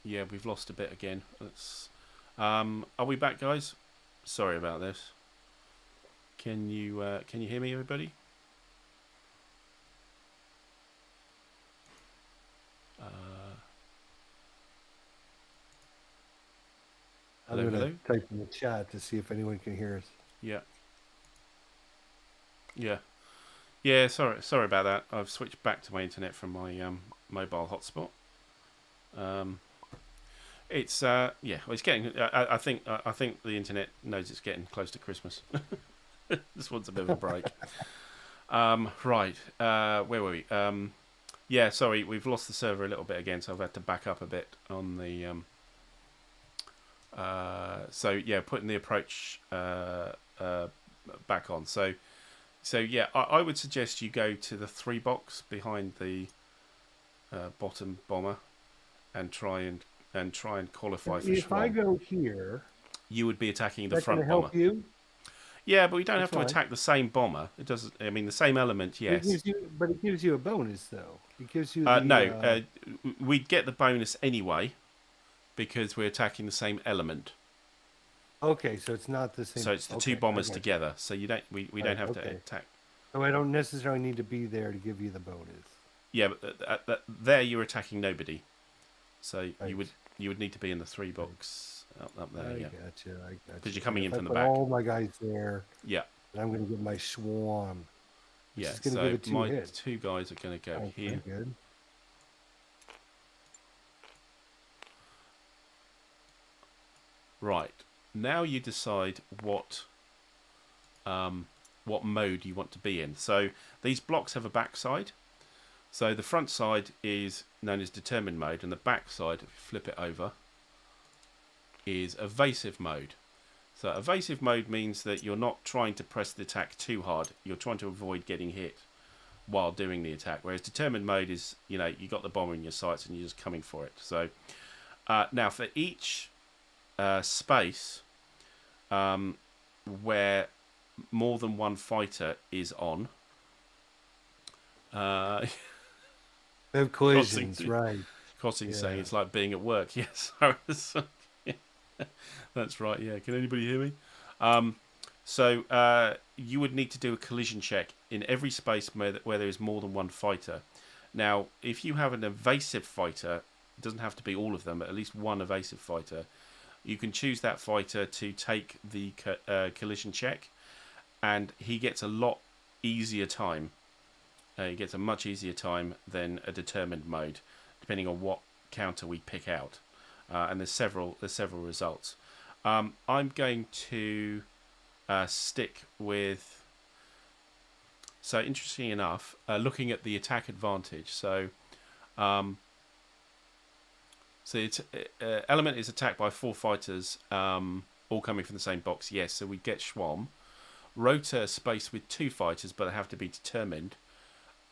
Speaker 1: Yeah, we've lost a bit again. Let's. Are we back, guys? Sorry about this. Can you hear me, everybody? Hello,
Speaker 2: I'm gonna
Speaker 1: hello.
Speaker 2: type in the chat to see if anyone can hear us.
Speaker 1: Yeah. Yeah. Yeah, sorry about that. I've switched back to my internet from my mobile hotspot. It's yeah, well, it's getting. I think the internet knows it's getting close to Christmas. This one's a bit of a break. Right, where were we? Yeah, sorry, we've lost the server a little bit again, so I've had to back up a bit on the. So yeah, putting the approach back on. So yeah, I would suggest you go to the 3 box behind the bottom bomber and try and qualify for
Speaker 2: If I
Speaker 1: Schwalm.
Speaker 2: go here,
Speaker 1: You would be attacking the
Speaker 2: that's going to
Speaker 1: front bomber.
Speaker 2: help you.
Speaker 1: Yeah, but we don't
Speaker 2: That's
Speaker 1: have to
Speaker 2: fine.
Speaker 1: attack the same bomber. It doesn't. I mean, the same element, yes.
Speaker 2: It gives you a bonus though. It gives you
Speaker 1: No, we'd get the bonus anyway because we're attacking the same element.
Speaker 2: Okay, so it's not the same.
Speaker 1: So it's the two bombers together. So you don't. We don't have to attack.
Speaker 2: So I don't necessarily need to be there to give you the bonus.
Speaker 1: Yeah, but there you're attacking nobody. So
Speaker 2: Right.
Speaker 1: you would need to be in the 3 box up there.
Speaker 2: I
Speaker 1: yeah,
Speaker 2: gotcha.
Speaker 1: because you're coming in
Speaker 2: If
Speaker 1: from
Speaker 2: I
Speaker 1: the
Speaker 2: put
Speaker 1: back.
Speaker 2: all my guys there,
Speaker 1: Yeah,
Speaker 2: and I'm going to get my swarm.
Speaker 1: yeah.
Speaker 2: It's going to
Speaker 1: So
Speaker 2: give it 2
Speaker 1: my
Speaker 2: hits.
Speaker 1: 2 guys are going to go
Speaker 2: That's
Speaker 1: here.
Speaker 2: pretty good.
Speaker 1: Right. Now you decide what mode you want to be in. So these blocks have a backside. So the front side is known as determined mode, and the back side, if you flip it over, is evasive mode. So evasive mode means that you're not trying to press the attack too hard. You're trying to avoid getting hit while doing the attack. Whereas determined mode is, you got the bomber in your sights and you're just coming for it. So now for each space where more than one fighter is on,
Speaker 2: They have collisions, right?
Speaker 1: Crossing saying
Speaker 2: Yeah.
Speaker 1: it's like being at work. Yes, that's right. Yeah, can anybody hear me? So you would need to do a collision check in every space where there is more than one fighter. Now, if you have an evasive fighter, it doesn't have to be all of them, but at least one evasive fighter, you can choose that fighter to take the collision check, and he gets a lot easier time. He gets a much easier time than a determined mode, depending on what counter we pick out. And there's several results. I'm going to stick with. So interesting enough, looking at the attack advantage. So it's element is attacked by 4 fighters, all coming from the same box. Yes, so we get Schwalm. Rotor space with 2 fighters, but they have to be determined.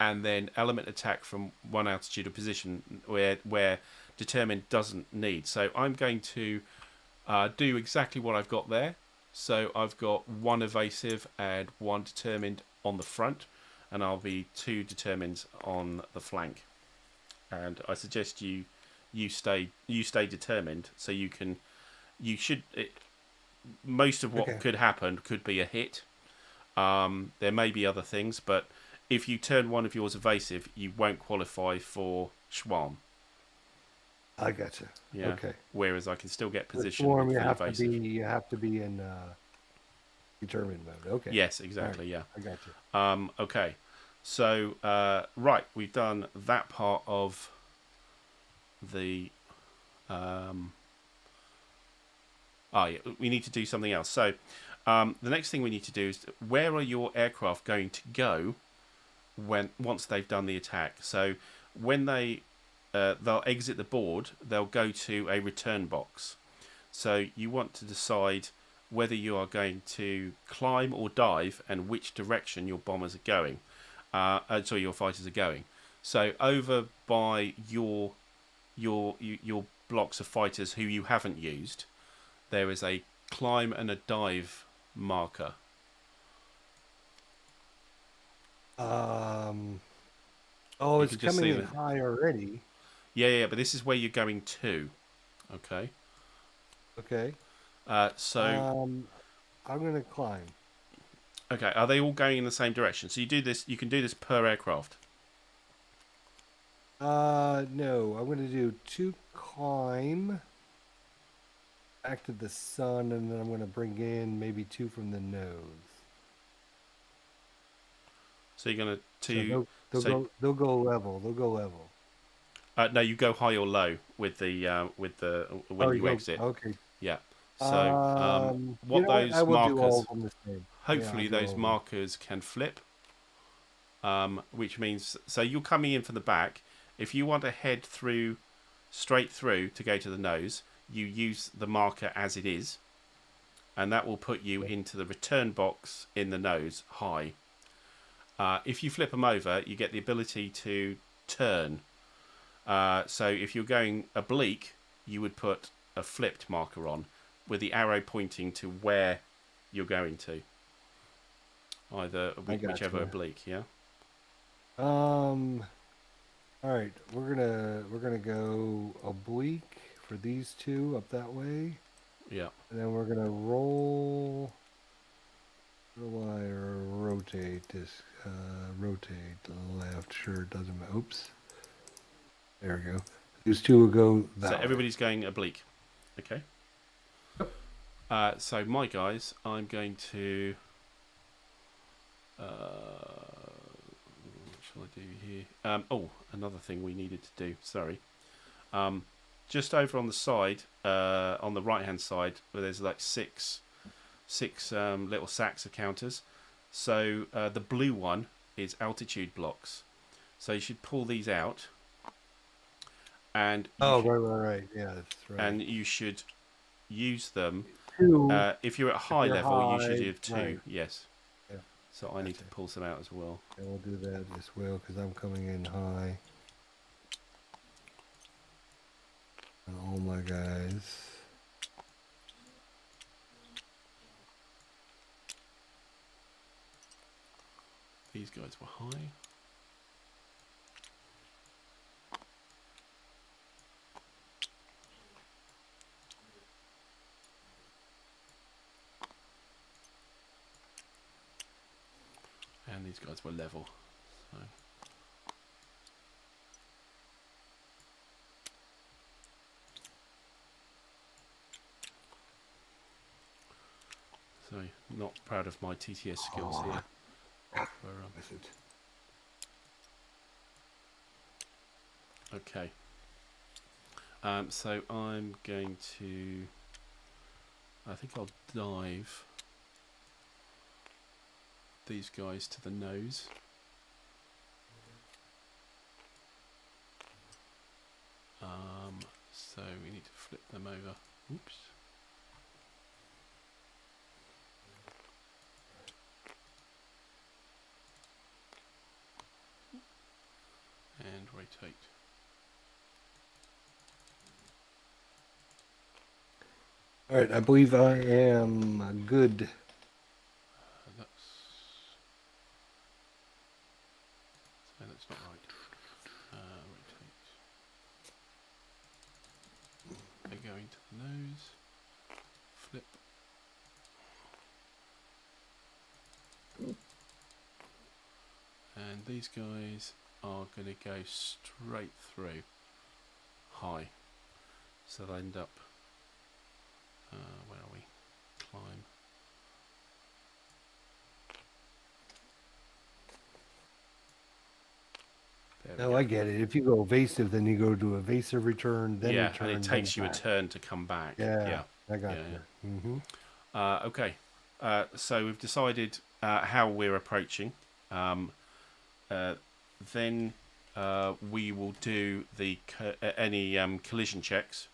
Speaker 1: And then element attack from 1 altitude or position where determined doesn't need. So I'm going to do exactly what I've got there. So I've got 1 evasive and 1 determined on the front, and I'll be 2 determined on the flank. And I suggest you stay determined, so most of what could happen could be a hit. There may be other things, but if you turn one of yours evasive, you won't qualify for Schwalm.
Speaker 2: I gotcha.
Speaker 1: Yeah.
Speaker 2: Okay.
Speaker 1: Whereas I can still get position
Speaker 2: Swarm,
Speaker 1: with
Speaker 2: you
Speaker 1: the
Speaker 2: have
Speaker 1: evasive.
Speaker 2: you have to be in determined mode. Okay.
Speaker 1: Yes, exactly.
Speaker 2: Right.
Speaker 1: Yeah.
Speaker 2: I gotcha.
Speaker 1: Okay. So right, we've done that part of the. Yeah, we need to do something else. So the next thing we need to do is, where are your aircraft going to go once they've done the attack? So when they'll exit the board, they'll go to a return box. So you want to decide whether you are going to climb or dive, and which direction your bombers are going. Your fighters are going. So over by your blocks of fighters who you haven't used, there is a climb and a dive marker.
Speaker 2: It's coming in high already.
Speaker 1: Yeah, but this is where you're going to. Okay.
Speaker 2: Okay.
Speaker 1: So
Speaker 2: I'm gonna climb.
Speaker 1: Okay, are they all going in the same direction? So you can do this per aircraft.
Speaker 2: No, I'm gonna do 2 climb. back to the sun, and then I'm going to bring in maybe 2 from the nose.
Speaker 1: So you're going
Speaker 2: So they'll go level. They'll go level.
Speaker 1: No, you go high or low with the when you exit.
Speaker 2: Okay.
Speaker 1: Yeah. So what those
Speaker 2: I will do all
Speaker 1: markers?
Speaker 2: of them the same.
Speaker 1: Hopefully those markers can flip. Which means so you're coming in from the back. If you want to head straight through to go to the nose, you use the marker as it is, and that will put you into the return box in the nose high. If you flip them over, you get the ability to turn. So if you're going oblique, you would put a flipped marker on with the arrow pointing to where you're going to. Either whichever oblique, yeah.
Speaker 2: All right, we're gonna go oblique for these 2 up that way.
Speaker 1: Yeah.
Speaker 2: And then we're gonna roll. What do I rotate this? Rotate to the left. Sure, it doesn't matter. Oops. There we go. These 2 will go that
Speaker 1: So
Speaker 2: way.
Speaker 1: everybody's going oblique. Okay. So my guys, I'm going to. What shall I do here? Another thing we needed to do. Sorry. Just over on the side, on the right-hand side, where there's like six little sacks of counters. So the blue one is altitude blocks. So you should pull these out. And
Speaker 2: right. Yeah, that's right.
Speaker 1: And you should use them.
Speaker 2: 2.
Speaker 1: If you're at high level,
Speaker 2: high,
Speaker 1: you should have 2.
Speaker 2: right.
Speaker 1: Yes.
Speaker 2: Yeah.
Speaker 1: So I need to pull some out as well.
Speaker 2: And we'll do that as well because I'm coming in high. And all my guys.
Speaker 1: These guys were high. And these guys were level. So not proud of my TTS skills here. Okay. So I'm going to. I think I'll dive these guys to the nose. So we need to flip them over. Oops. And rotate.
Speaker 2: All right, I believe I am good.
Speaker 1: That's not right. Rotate. They're going to the nose. Flip. And these guys are going to go straight through high. So they'll end up, where are we? Climb.
Speaker 2: No, I get it. If you go evasive, then you go to evasive return, then return.
Speaker 1: And it takes you a turn to come back.
Speaker 2: Yeah, I got you. Mm-hmm.
Speaker 1: Okay, so we've decided how we're approaching. Then we will do the any collision checks.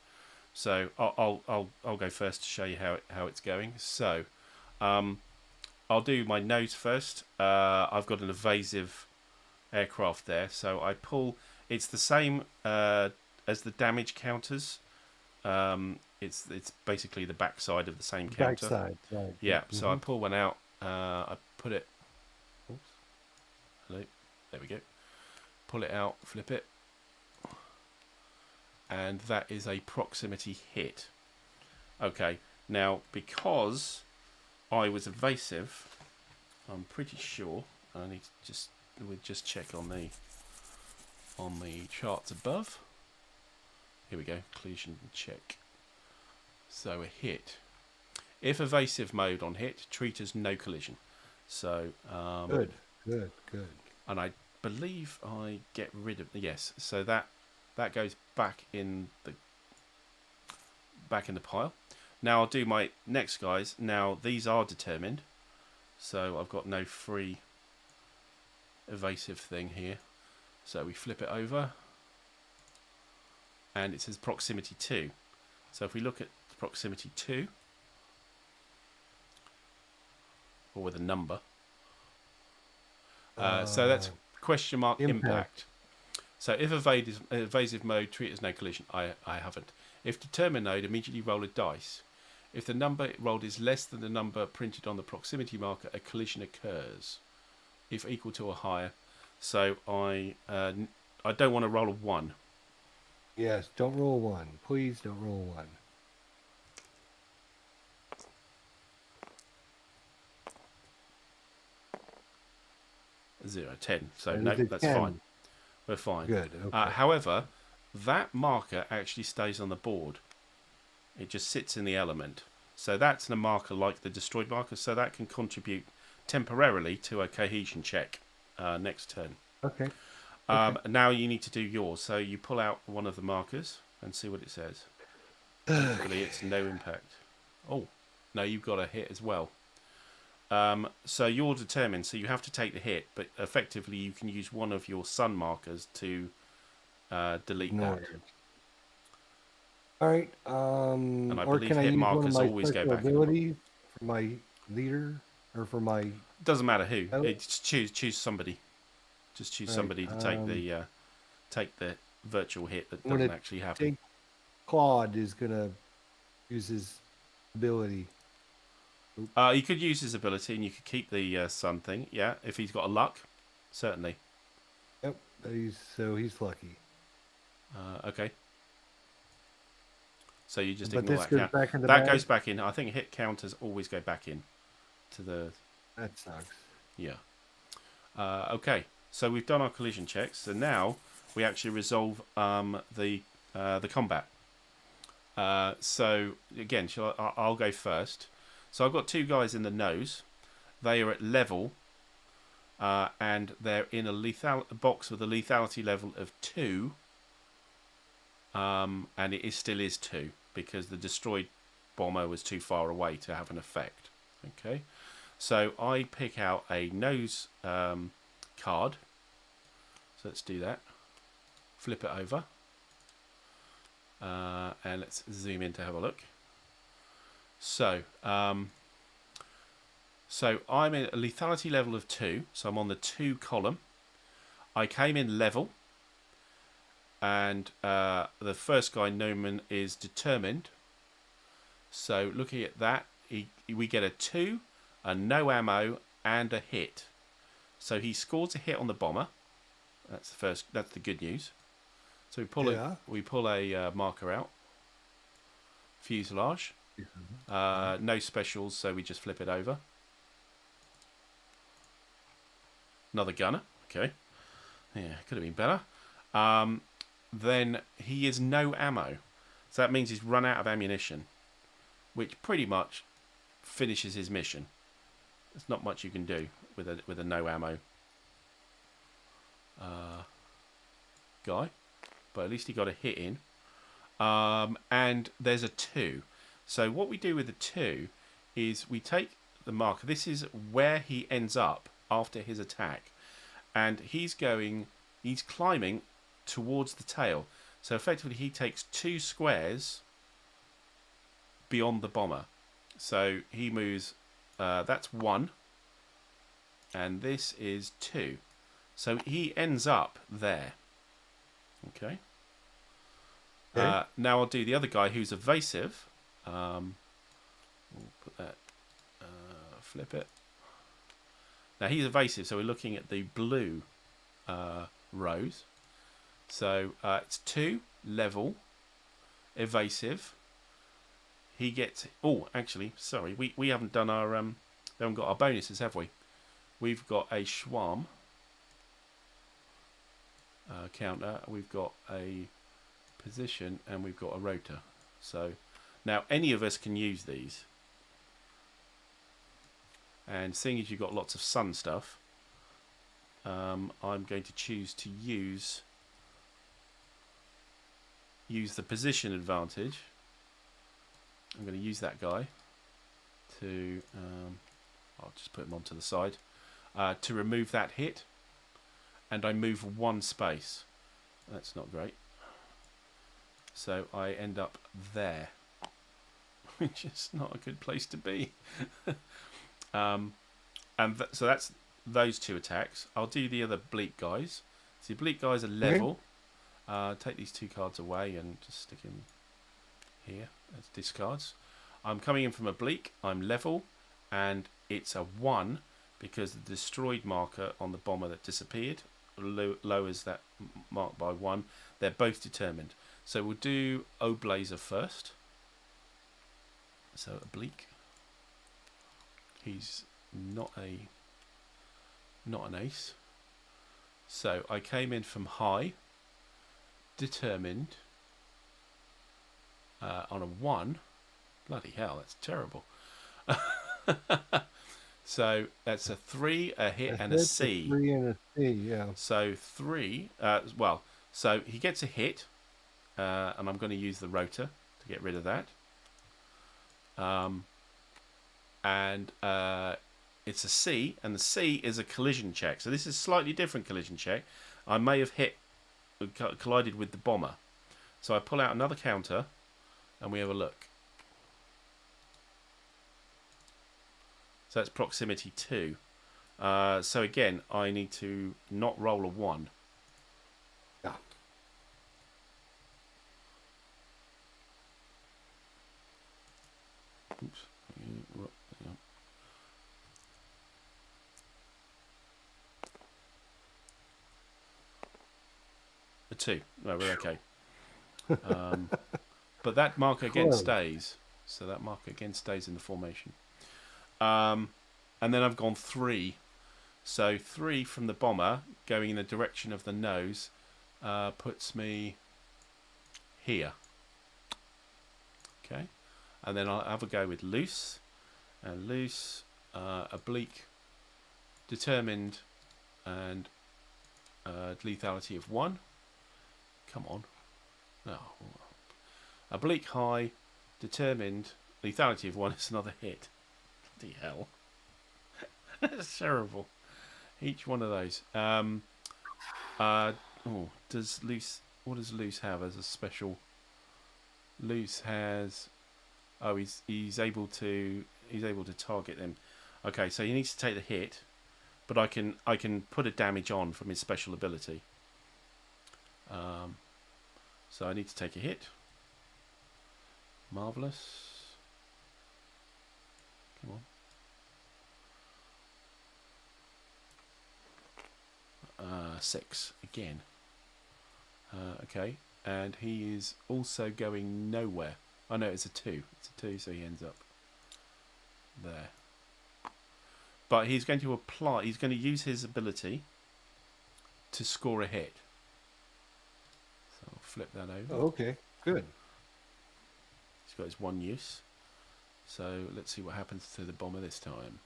Speaker 1: So I'll go first to show you how it's going. So I'll do my nose first. I've got an evasive aircraft there, so I pull. It's the same as the damage counters. It's basically the backside of the same counter.
Speaker 2: Backside, right.
Speaker 1: Yeah. Mm-hmm. So I pull one out. I put it. Oops. Hello. There we go. Pull it out. Flip it. And that is a proximity hit. Okay. Now, because I was evasive, I'm pretty sure I need to we'll just check on the charts above. Here we go. Collision check. So a hit. If evasive mode on hit, treat as no collision. So
Speaker 2: Good, good, good.
Speaker 1: and I believe I get rid of yes. So that goes back in the pile. Now I'll do my next guys. Now these are determined, so I've got no free evasive thing here. So we flip it over, and it says proximity 2. So if we look at proximity 2, or with a number, so that's question mark impact. So if evasive mode, treat as no collision. I haven't. If determined mode, immediately roll a dice. If the number rolled is less than the number printed on the proximity marker, a collision occurs. If equal to or higher. So I don't want to roll a 1.
Speaker 2: Yes, don't roll 1. Please don't roll 1.
Speaker 1: Zero, 10. So
Speaker 2: And
Speaker 1: no,
Speaker 2: it's a
Speaker 1: that's
Speaker 2: 10.
Speaker 1: fine. We're fine.
Speaker 2: Good. Okay.
Speaker 1: However, that marker actually stays on the board. It just sits in the element. So that's a marker like the destroyed marker. So that can contribute temporarily to a cohesion check next turn.
Speaker 2: Okay.
Speaker 1: Now you need to do yours. So you pull out one of the markers and see what it says. Hopefully it's no impact. Oh, no, you've got a hit as well. So you're determined, so you have to take the hit, but effectively you can use one of your sun markers to delete that.
Speaker 2: All right.
Speaker 1: And I
Speaker 2: or
Speaker 1: believe
Speaker 2: can I
Speaker 1: hit
Speaker 2: use one of
Speaker 1: markers
Speaker 2: my
Speaker 1: always go
Speaker 2: special
Speaker 1: back.
Speaker 2: abilities for my leader or for my?
Speaker 1: Doesn't matter who.
Speaker 2: Oh.
Speaker 1: It's choose somebody. Just choose somebody to take the virtual hit that doesn't actually happen.
Speaker 2: Claude is gonna use his ability.
Speaker 1: You could use his ability, and you could keep the sun thing. Yeah, if he's got a luck, certainly.
Speaker 2: Yep. He's lucky.
Speaker 1: Okay. So you just
Speaker 2: But
Speaker 1: ignore
Speaker 2: this
Speaker 1: that
Speaker 2: goes
Speaker 1: count.
Speaker 2: back in the
Speaker 1: That
Speaker 2: bag?
Speaker 1: goes back in. I think hit counters always go back in to the.
Speaker 2: That sucks.
Speaker 1: Yeah. Okay. So we've done our collision checks. So now we actually resolve the combat. So again, I'll go first. So I've got 2 guys in the nose. They are at level, and they're in a box with a lethality level of 2. And it still is 2 because the destroyed bomber was too far away to have an effect. Okay, so I pick out a nose card. So let's do that. Flip it over, and let's zoom in to have a look. So, so I'm at a lethality level of 2, so I'm on the 2 column. I came in level. And the first guy, Noman, is determined. So looking at that, we get a 2, a no ammo, and a hit. So he scores a hit on the bomber. That's the first. That's the good news. So we pull a marker out. Fuselage. No specials, so we just flip it over. Another gunner. Okay. Yeah, could have been better. Then he is no ammo. So that means he's run out of ammunition, which pretty much finishes his mission. There's not much you can do with a no ammo guy, but at least he got a hit in. And there's a 2. So what we do with the 2 is we take the marker. This is where he ends up after his attack, and he's climbing towards the tail. So effectively he takes 2 squares beyond the bomber. So he moves, that's 1, and this is 2. So he ends up there. Okay. Now I'll do the other guy who's evasive. We'll put that, flip it. Now he's evasive, so we're looking at the blue rows. So it's 2 level, evasive. He gets. Oh, actually, sorry, we haven't done our we haven't got our bonuses, have we? We've got a Schwarm counter. We've got a position, and we've got a rotor. So Now, any of us can use these. And seeing as you've got lots of sun stuff, I'm going to choose to use the position advantage. I'm going to use that guy to, I'll just put him onto the side, to remove that hit. And I move one space. That's not great. So I end up there, which is not a good place to be. So that's those two attacks. I'll do the other bleak guys. So the bleak guys are level. Take these 2 cards away and just stick him here as discards. I'm coming in from a bleak. I'm level, and it's a 1 because the destroyed marker on the bomber that disappeared lowers that mark by 1. They're both determined. So we'll do O'Blazer first. So a bleak. He's not an ace. So I came in from high, determined, on a 1. Bloody hell, that's terrible. So that's a 3, a hit, and a C.
Speaker 2: 3 and a C, yeah.
Speaker 1: So 3. So he gets a hit, and I'm going to use the rotor to get rid of that. It's a C, and the C is a collision check. So this is a slightly different collision check. I may have collided with the bomber. So I pull out another counter, and we have a look. So that's proximity 2. So again, I need to not roll a 1.
Speaker 2: Yeah.
Speaker 1: Oops. A 2. No, we're okay. But that marker again stays. So that marker again stays in the formation. And then I've gone 3. So 3 from the bomber going in the direction of the nose puts me here. Okay. And then I'll have a go with loose. And loose, oblique, determined, and lethality of 1. Come on. No. Oblique high, determined, lethality of 1 is another hit. Bloody hell. That's terrible. Each one of those. What does loose have as a special? Loose has, he's able to target them. Okay, so he needs to take the hit, but I can put a damage on from his special ability. So I need to take a hit. Marvelous. Come on. 6 again. Okay, and he is also going nowhere. Oh no, it's a 2. It's a 2, so he ends up there. But he's going to apply. He's going to use his ability to score a hit. So I'll flip that over.
Speaker 2: Oh, okay, good.
Speaker 1: He's got his 1 use. So let's see what happens to the bomber this time.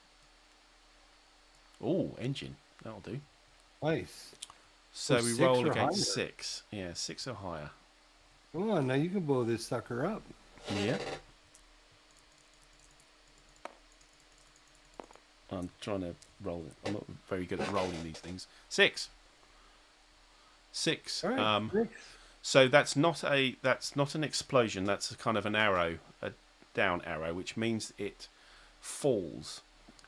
Speaker 1: Oh, engine. That'll do.
Speaker 2: Nice.
Speaker 1: So we roll against 6. Yeah, 6 or higher.
Speaker 2: Come on, now you can blow this sucker up.
Speaker 1: Yeah. I'm trying to roll it. I'm not very good at rolling these things. 6. 6.
Speaker 2: All right, 6.
Speaker 1: So that's not an explosion. That's a kind of an arrow, a down arrow, which means it falls.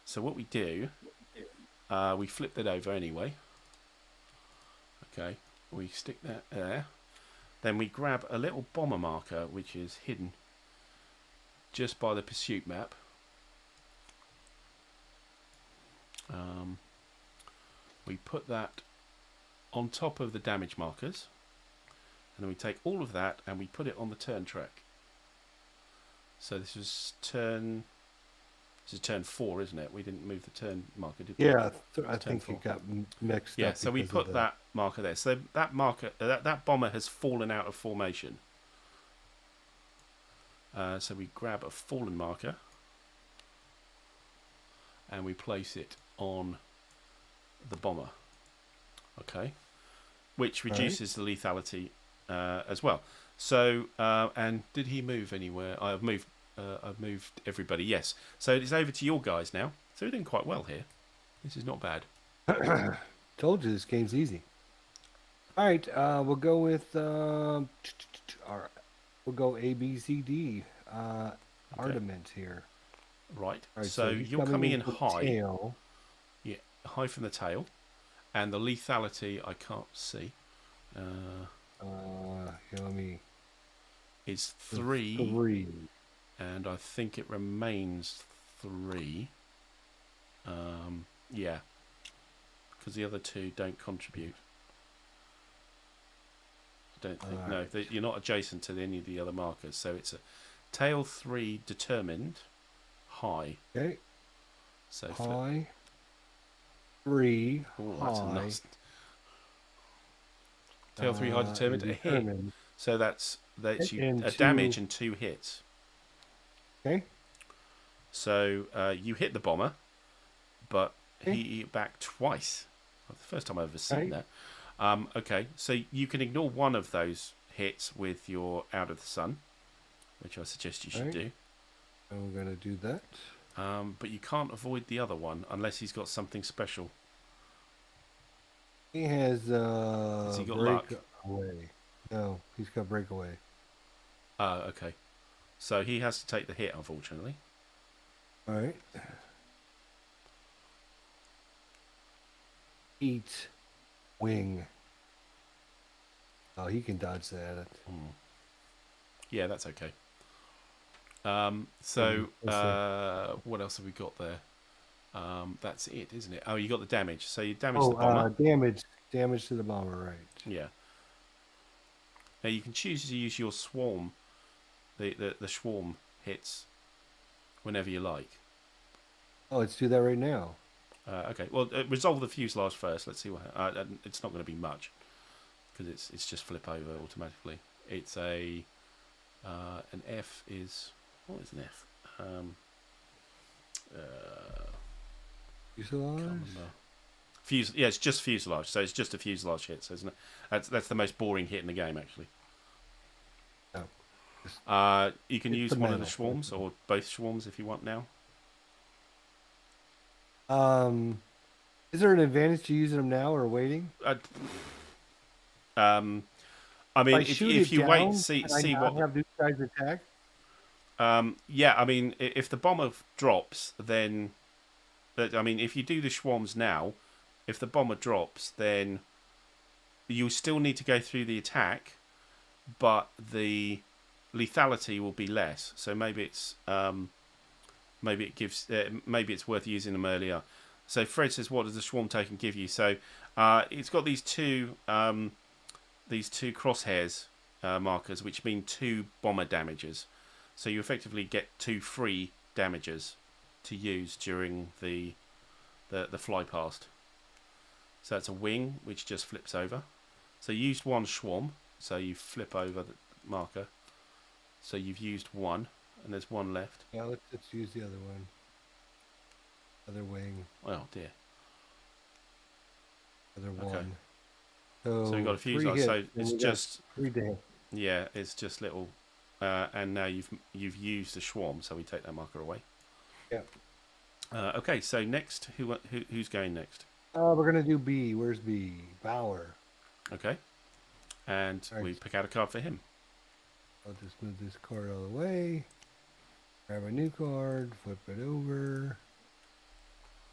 Speaker 1: So what we do, we flip that over anyway. Okay, we stick that there. Then we grab a little bomber marker, which is hidden just by the pursuit map. We put that on top of the damage markers, and then we take all of that and we put it on the turn track. So this is turn 4, isn't it? We didn't move the turn marker, did we?
Speaker 2: Yeah, I think it got mixed up.
Speaker 1: Yeah, so we put that marker there. So that marker, that bomber has fallen out of formation. So we grab a fallen marker and we place it on the bomber. Okay, which reduces the lethality as well. So, and did he move anywhere? I've moved everybody. Yes. So it's over to your guys now. So we're doing quite well here. This is not bad.
Speaker 2: Told you this game's easy. All right, we'll go with we'll go A, B, C, D. Ardiment here.
Speaker 1: Right.
Speaker 2: All right,
Speaker 1: So you're coming in high.
Speaker 2: Tail.
Speaker 1: Yeah, high from the tail, and the lethality I can't see.
Speaker 2: Here, let me.
Speaker 1: Is 3.
Speaker 2: 3.
Speaker 1: And I think it remains 3. Yeah, because the other 2 don't contribute. I don't think. No, you're not adjacent to any of the other markers. So it's a tail 3 determined, high.
Speaker 2: Okay.
Speaker 1: So
Speaker 2: high. 3.
Speaker 1: Oh,
Speaker 2: high.
Speaker 1: that's a nice. Tail 3 high determined, a hit. So that's you a damage and 2 hits.
Speaker 2: Okay.
Speaker 1: So you hit the bomber, but he hit back twice. Well, the first time I've ever seen that. Okay, so you can ignore one of those hits with your Out of the Sun, which I suggest you should do.
Speaker 2: I'm going to do that.
Speaker 1: But you can't avoid the other one unless he's got something special.
Speaker 2: He has
Speaker 1: Has he got luck?
Speaker 2: Breakaway. No, he's got breakaway.
Speaker 1: Okay. So he has to take the hit, unfortunately.
Speaker 2: All right. Eat wing. Oh, he can dodge that.
Speaker 1: Yeah, that's okay. What else have we got there? That's it, isn't it? Oh, you got the damage. So you damage the bomber.
Speaker 2: Damage to the bomber, right?
Speaker 1: Yeah. Now you can choose to use your swarm, the swarm hits, whenever you like.
Speaker 2: Oh, let's do that right now.
Speaker 1: Okay. Well, resolve the fuselage first. Let's see what. It's not going to be much because it's just flip over automatically. It's an F is what is an F?
Speaker 2: Fuselage.
Speaker 1: Yeah, it's just fuselage. So it's just a fuselage hit. So isn't it? That's the most boring hit in the game, actually.
Speaker 2: Oh.
Speaker 1: You can use one of the swarms or both swarms if you want now.
Speaker 2: Is there an advantage to using them now or waiting?
Speaker 1: I mean, if you wait, see what
Speaker 2: have these guys attack.
Speaker 1: Yeah, I mean, if the bomber drops, then if you do the swarms now, if the bomber drops, then you still need to go through the attack, but the lethality will be less. So maybe it's maybe it's worth using them earlier. So Fred says, "What does the swarm token give you?" So it's got these two crosshairs markers, which mean 2 bomber damages. So you effectively get 2 free damages to use during the fly past. So it's a wing which just flips over. So you used 1 swarm, so you flip over the marker. So you've used 1, and there's 1 left.
Speaker 2: Yeah, let's use the other one. Other wing.
Speaker 1: Oh dear.
Speaker 2: Other
Speaker 1: okay.
Speaker 2: one.
Speaker 1: So we've got a fuselage. So it's just
Speaker 2: 3 damage.
Speaker 1: Yeah, it's just little. And now you've used the swarm, so we take that marker away.
Speaker 2: Yeah.
Speaker 1: Okay, so next, who's going next?
Speaker 2: We're gonna do B. Where's B? Bauer.
Speaker 1: Okay. And we pick out a card for him.
Speaker 2: I'll just move this card all the way. Grab a new card. Flip it over.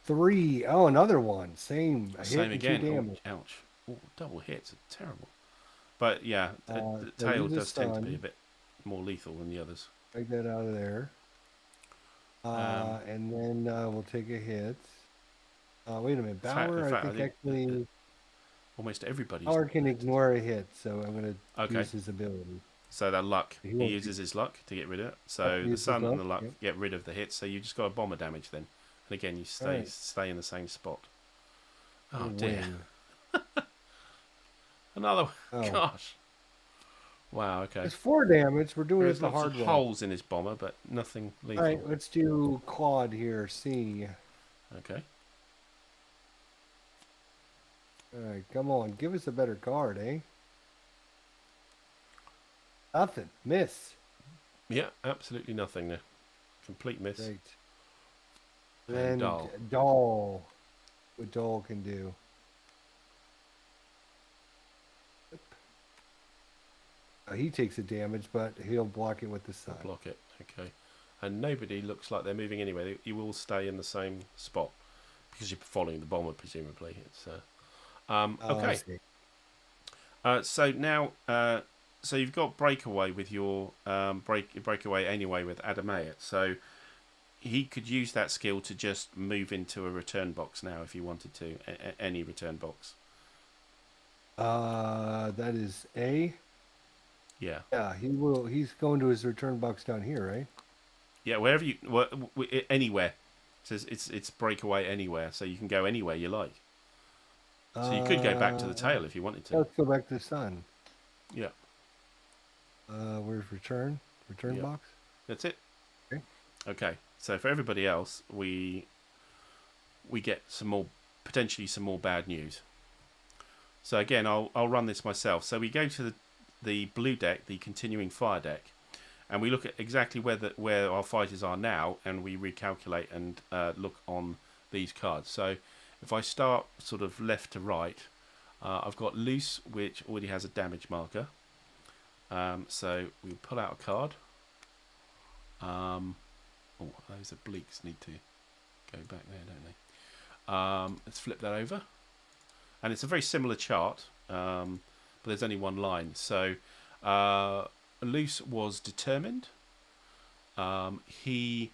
Speaker 2: 3. Oh, another one. Same.
Speaker 1: Same
Speaker 2: hit
Speaker 1: again.
Speaker 2: 2 damage.
Speaker 1: Oh, ouch. Oh, double hits are terrible. But yeah, the tail does tend to be a bit more lethal than the others.
Speaker 2: Take that out of there. And then we'll take a hit. Wait a minute. Bauer, I think actually...
Speaker 1: Almost everybody.
Speaker 2: Bauer can ignore a hit, so I'm going to use his ability.
Speaker 1: So that luck. He uses his luck to get rid of it. So the sun and the luck get rid of the hit. So you just got a bomber damage then. And again, you stay in the same spot. Oh, dear. Another one. Oh. Gosh. Wow, okay.
Speaker 2: It's 4 damage. We're doing
Speaker 1: There's
Speaker 2: it the
Speaker 1: lots of
Speaker 2: hard way.
Speaker 1: holes in his bomber, but nothing
Speaker 2: All
Speaker 1: lethal.
Speaker 2: right, let's do Claude here. C.
Speaker 1: Okay.
Speaker 2: All right, come on. Give us a better card, eh? Nothing. Miss.
Speaker 1: Yeah, absolutely nothing there. Complete miss.
Speaker 2: Great.
Speaker 1: And
Speaker 2: Then
Speaker 1: dull.
Speaker 2: Doll. What Doll can do. He takes a damage, but he'll block it with the sun.
Speaker 1: Block it. Okay. And nobody looks like they're moving anywhere. You will stay in the same spot because you're following the bomber, presumably. It's okay. So now, so you've got breakaway with your breakaway anyway with Adamayet. So he could use that skill to just move into a return box now if he wanted to, any return box.
Speaker 2: That is A.
Speaker 1: Yeah.
Speaker 2: Yeah, he will. He's going to his return box down here, right?
Speaker 1: Yeah, wherever you, anywhere. It says it's breakaway anywhere, so you can go anywhere you like. So you could go back to the tail if you wanted to.
Speaker 2: Let's go back to the sun.
Speaker 1: Yeah.
Speaker 2: Where's return? Return box?
Speaker 1: That's it.
Speaker 2: Okay.
Speaker 1: Okay. So for everybody else, we get potentially some more bad news. So again, I'll run this myself. So we go to the blue deck, the continuing fire deck, and we look at exactly where our fighters are now, and we recalculate and look on these cards. So if I start sort of left to right, I've got loose, which already has a damage marker. So we pull out a card. Oh, those obliques need to go back there, don't they? Let's flip that over. And it's a very similar chart, but there's only one line. So loose was determined. He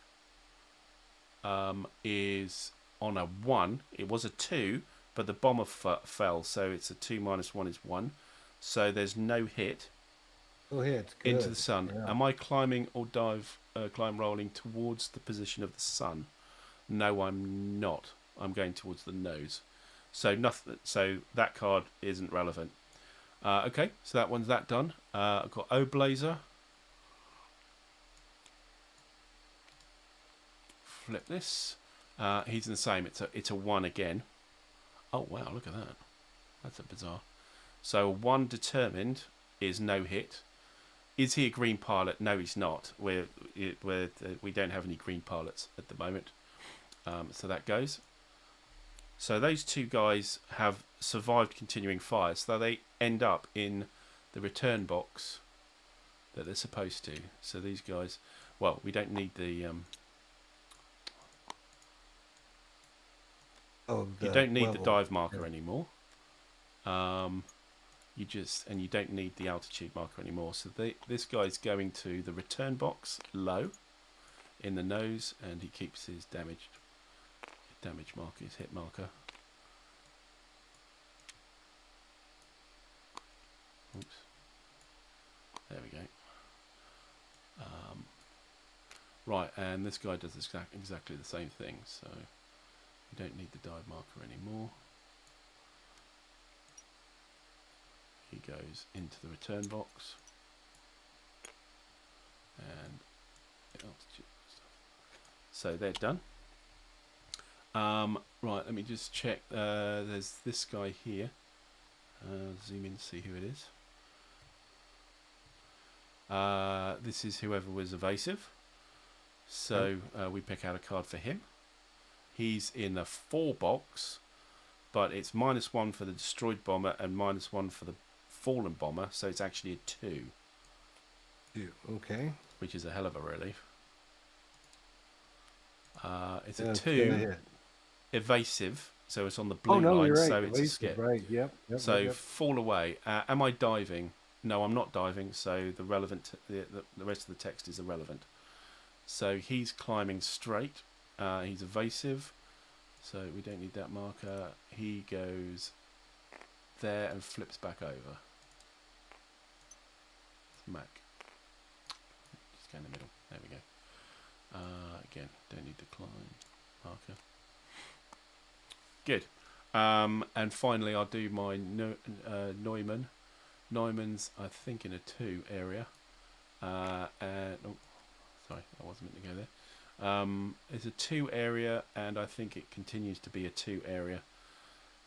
Speaker 1: is on a 1. It was a 2, but the bomber fell, so it's a 2 minus 1 is 1. So there's no hit.
Speaker 2: Oh, hit.
Speaker 1: Into the sun.
Speaker 2: Yeah.
Speaker 1: Am I climbing or climb rolling towards the position of the sun? No, I'm not. I'm going towards the nose. So nothing. So that card isn't relevant. Okay, so that one's done. I've got O Blazer. Flip this. He's in the same. It's a 1 again. Oh wow, look at that. That's a bizarre. So 1 determined is no hit. Is he a green pilot? No, he's not. We don't have any green pilots at the moment. So that goes. So those two guys have survived continuing fire. So they end up in the return box that they're supposed to. So these guys, well, we don't need the... you don't need the dive marker anymore. You don't need the altitude marker anymore. So this guy's going to the return box low in the nose, and he keeps his damage marker, his hit marker. Oops. There we go. Right, and this guy does exactly the same thing. So you don't need the dive marker anymore. He goes into the return box and altitude stuff. So they're done. Right, let me just check. There's this guy here. Zoom in to see who it is. This is whoever was evasive. So we pick out a card for him. He's in the 4 box, but it's -1 for the destroyed bomber and -1 for the fallen bomber, so it's actually a 2.
Speaker 2: Okay.
Speaker 1: Which is a hell of a relief. It's a 2 evasive, so it's on the blue line,
Speaker 2: you're right.
Speaker 1: so it's
Speaker 2: evasive,
Speaker 1: a skip.
Speaker 2: Right, yep.
Speaker 1: So fall away. Am I diving? No, I'm not diving, so the rest of the text is irrelevant. So he's climbing straight. He's evasive, so we don't need that marker. He goes there and flips back over. It's Mac. Just go in the middle. There we go. Again, don't need the climb marker. Good. And finally, I'll do my Neumann Neumann's, I think, in a 2 area. And oh, sorry, I wasn't meant to go there. It's a 2 area, and I think it continues to be a 2 area.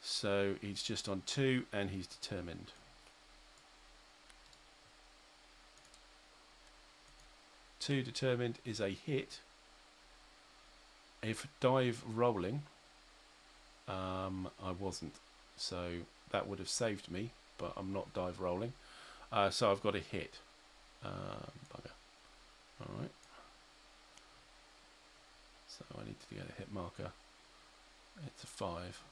Speaker 1: So he's just on 2, and he's determined. Two determined is a hit. If dive rolling, I wasn't, so that would have saved me, but I'm not dive rolling, so I've got a hit. Bugger. Alright, so I need to get a hit marker. It's a 5.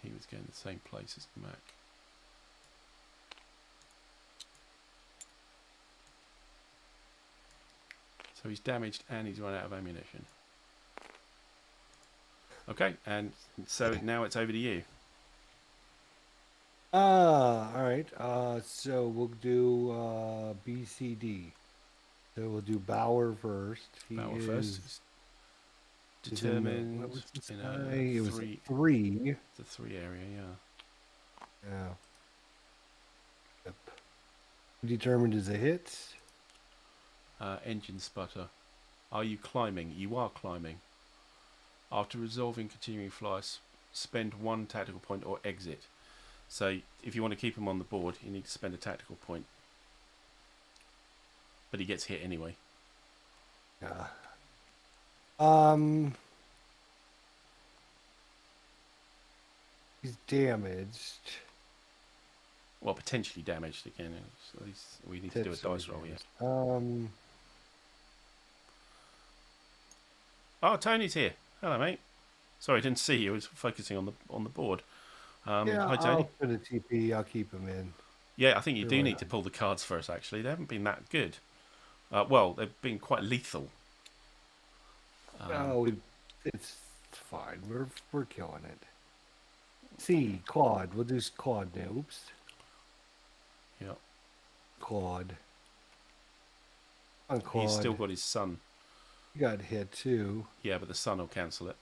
Speaker 1: He was going the same place as the Mac. So he's damaged and he's run out of ammunition. Okay, and so now it's over to you.
Speaker 2: All right. So we'll do BCD. So we'll do Bauer first.
Speaker 1: Bauer first. It's determined
Speaker 2: What was this
Speaker 1: in
Speaker 2: guy?
Speaker 1: a
Speaker 2: It was
Speaker 1: 3.
Speaker 2: a 3.
Speaker 1: It's a 3 area, yeah.
Speaker 2: Yeah. Yep. Determined is a hit.
Speaker 1: Engine sputter. Are you climbing? You are climbing. After resolving continuing flights, spend 1 tactical point or exit. So if you want to keep him on the board, you need to spend a tactical point. But he gets hit anyway.
Speaker 2: Yeah. He's damaged.
Speaker 1: Well, potentially damaged again. So at least we need to do a dice roll here. Oh, Tony's here. Hello, mate. Sorry, I didn't see you. I was focusing on the board.
Speaker 2: Yeah,
Speaker 1: hi, Tony.
Speaker 2: I'll put a TP. I'll keep him in.
Speaker 1: Yeah, I think you do need to pull the cards first, actually. They haven't been that good. Well, they've been quite lethal.
Speaker 2: It's fine. We're killing it. C, Claude. We'll do Claude now. Oops.
Speaker 1: Yep.
Speaker 2: Claude. On Claude.
Speaker 1: He's still got his son.
Speaker 2: He got hit too.
Speaker 1: Yeah, but the son will cancel it.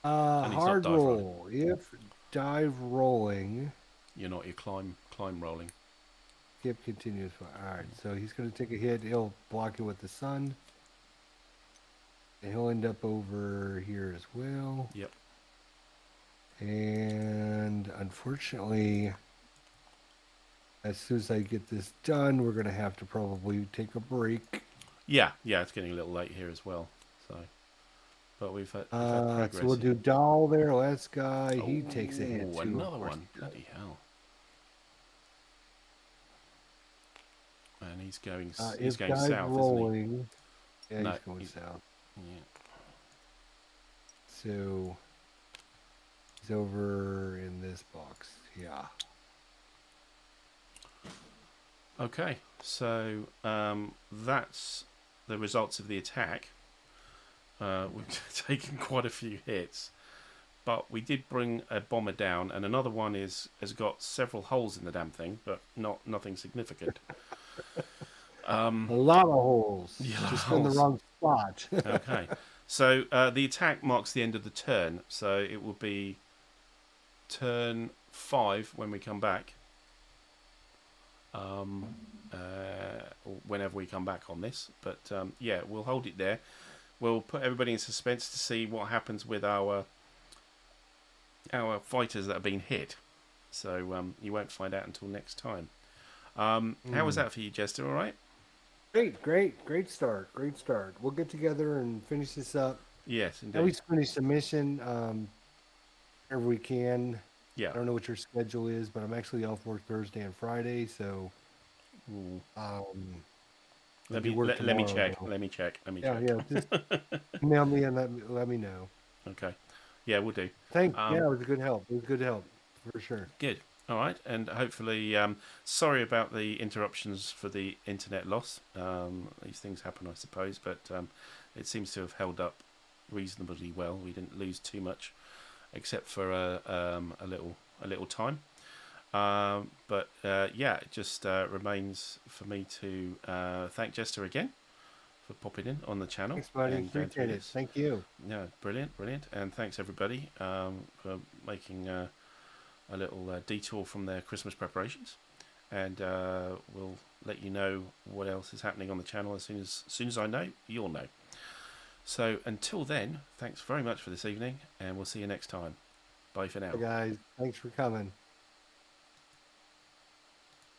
Speaker 2: Hard roll. If dive rolling.
Speaker 1: You're not your climb rolling.
Speaker 2: Skip continues. All right, so he's going to take a hit. He'll block it with the sun. And he'll end up over here as well.
Speaker 1: Yep.
Speaker 2: And unfortunately, as soon as I get this done, we're going to have to probably take a break.
Speaker 1: Yeah, it's getting a little late here as well. So, but we've had progress.
Speaker 2: So we'll do Dahl there. Last guy, he takes a hit too.
Speaker 1: Another one. Bloody hell. And he's going south,
Speaker 2: rolling,
Speaker 1: isn't
Speaker 2: he? Yeah, no, he's going south.
Speaker 1: Yeah.
Speaker 2: So he's over in this box. Yeah.
Speaker 1: Okay, so that's the results of the attack. We've taken quite a few hits, but we did bring a bomber down, and another one has got several holes in the damn thing, but nothing significant.
Speaker 2: A lot of holes. Just in the wrong spot.
Speaker 1: Okay, so the attack marks the end of the turn, so it will be turn 5 when we come back. Whenever we come back on this, but yeah, we'll hold it there. We'll put everybody in suspense to see what happens with our fighters that have been hit. So you won't find out until next time. How was that for you, Jester? All right?
Speaker 2: Great start. We'll get together and finish this up.
Speaker 1: Yes, indeed.
Speaker 2: At least finish the mission whenever we can.
Speaker 1: Yeah.
Speaker 2: I don't know what your schedule is, but I'm actually off work Thursday and Friday, so
Speaker 1: let me check.
Speaker 2: Yeah, just email me and let me know.
Speaker 1: Okay. Yeah, we'll do.
Speaker 2: Yeah, it was a good help. For sure.
Speaker 1: Good. All right, and hopefully, sorry about the interruptions for the internet loss. These things happen, I suppose, but it seems to have held up reasonably well. We didn't lose too much, except for a little time. But yeah, it just remains for me to thank Jester again for popping in on the channel.
Speaker 2: Thanks, buddy.
Speaker 1: And going through
Speaker 2: Appreciate it.
Speaker 1: this.
Speaker 2: Thank you.
Speaker 1: Yeah, brilliant, brilliant. And thanks everybody for making a little detour from their Christmas preparations. And we'll let you know what else is happening on the channel as soon as I know, you'll know. So until then, thanks very much for this evening, and we'll see you next time. Bye for now.
Speaker 2: Hey guys, thanks for coming.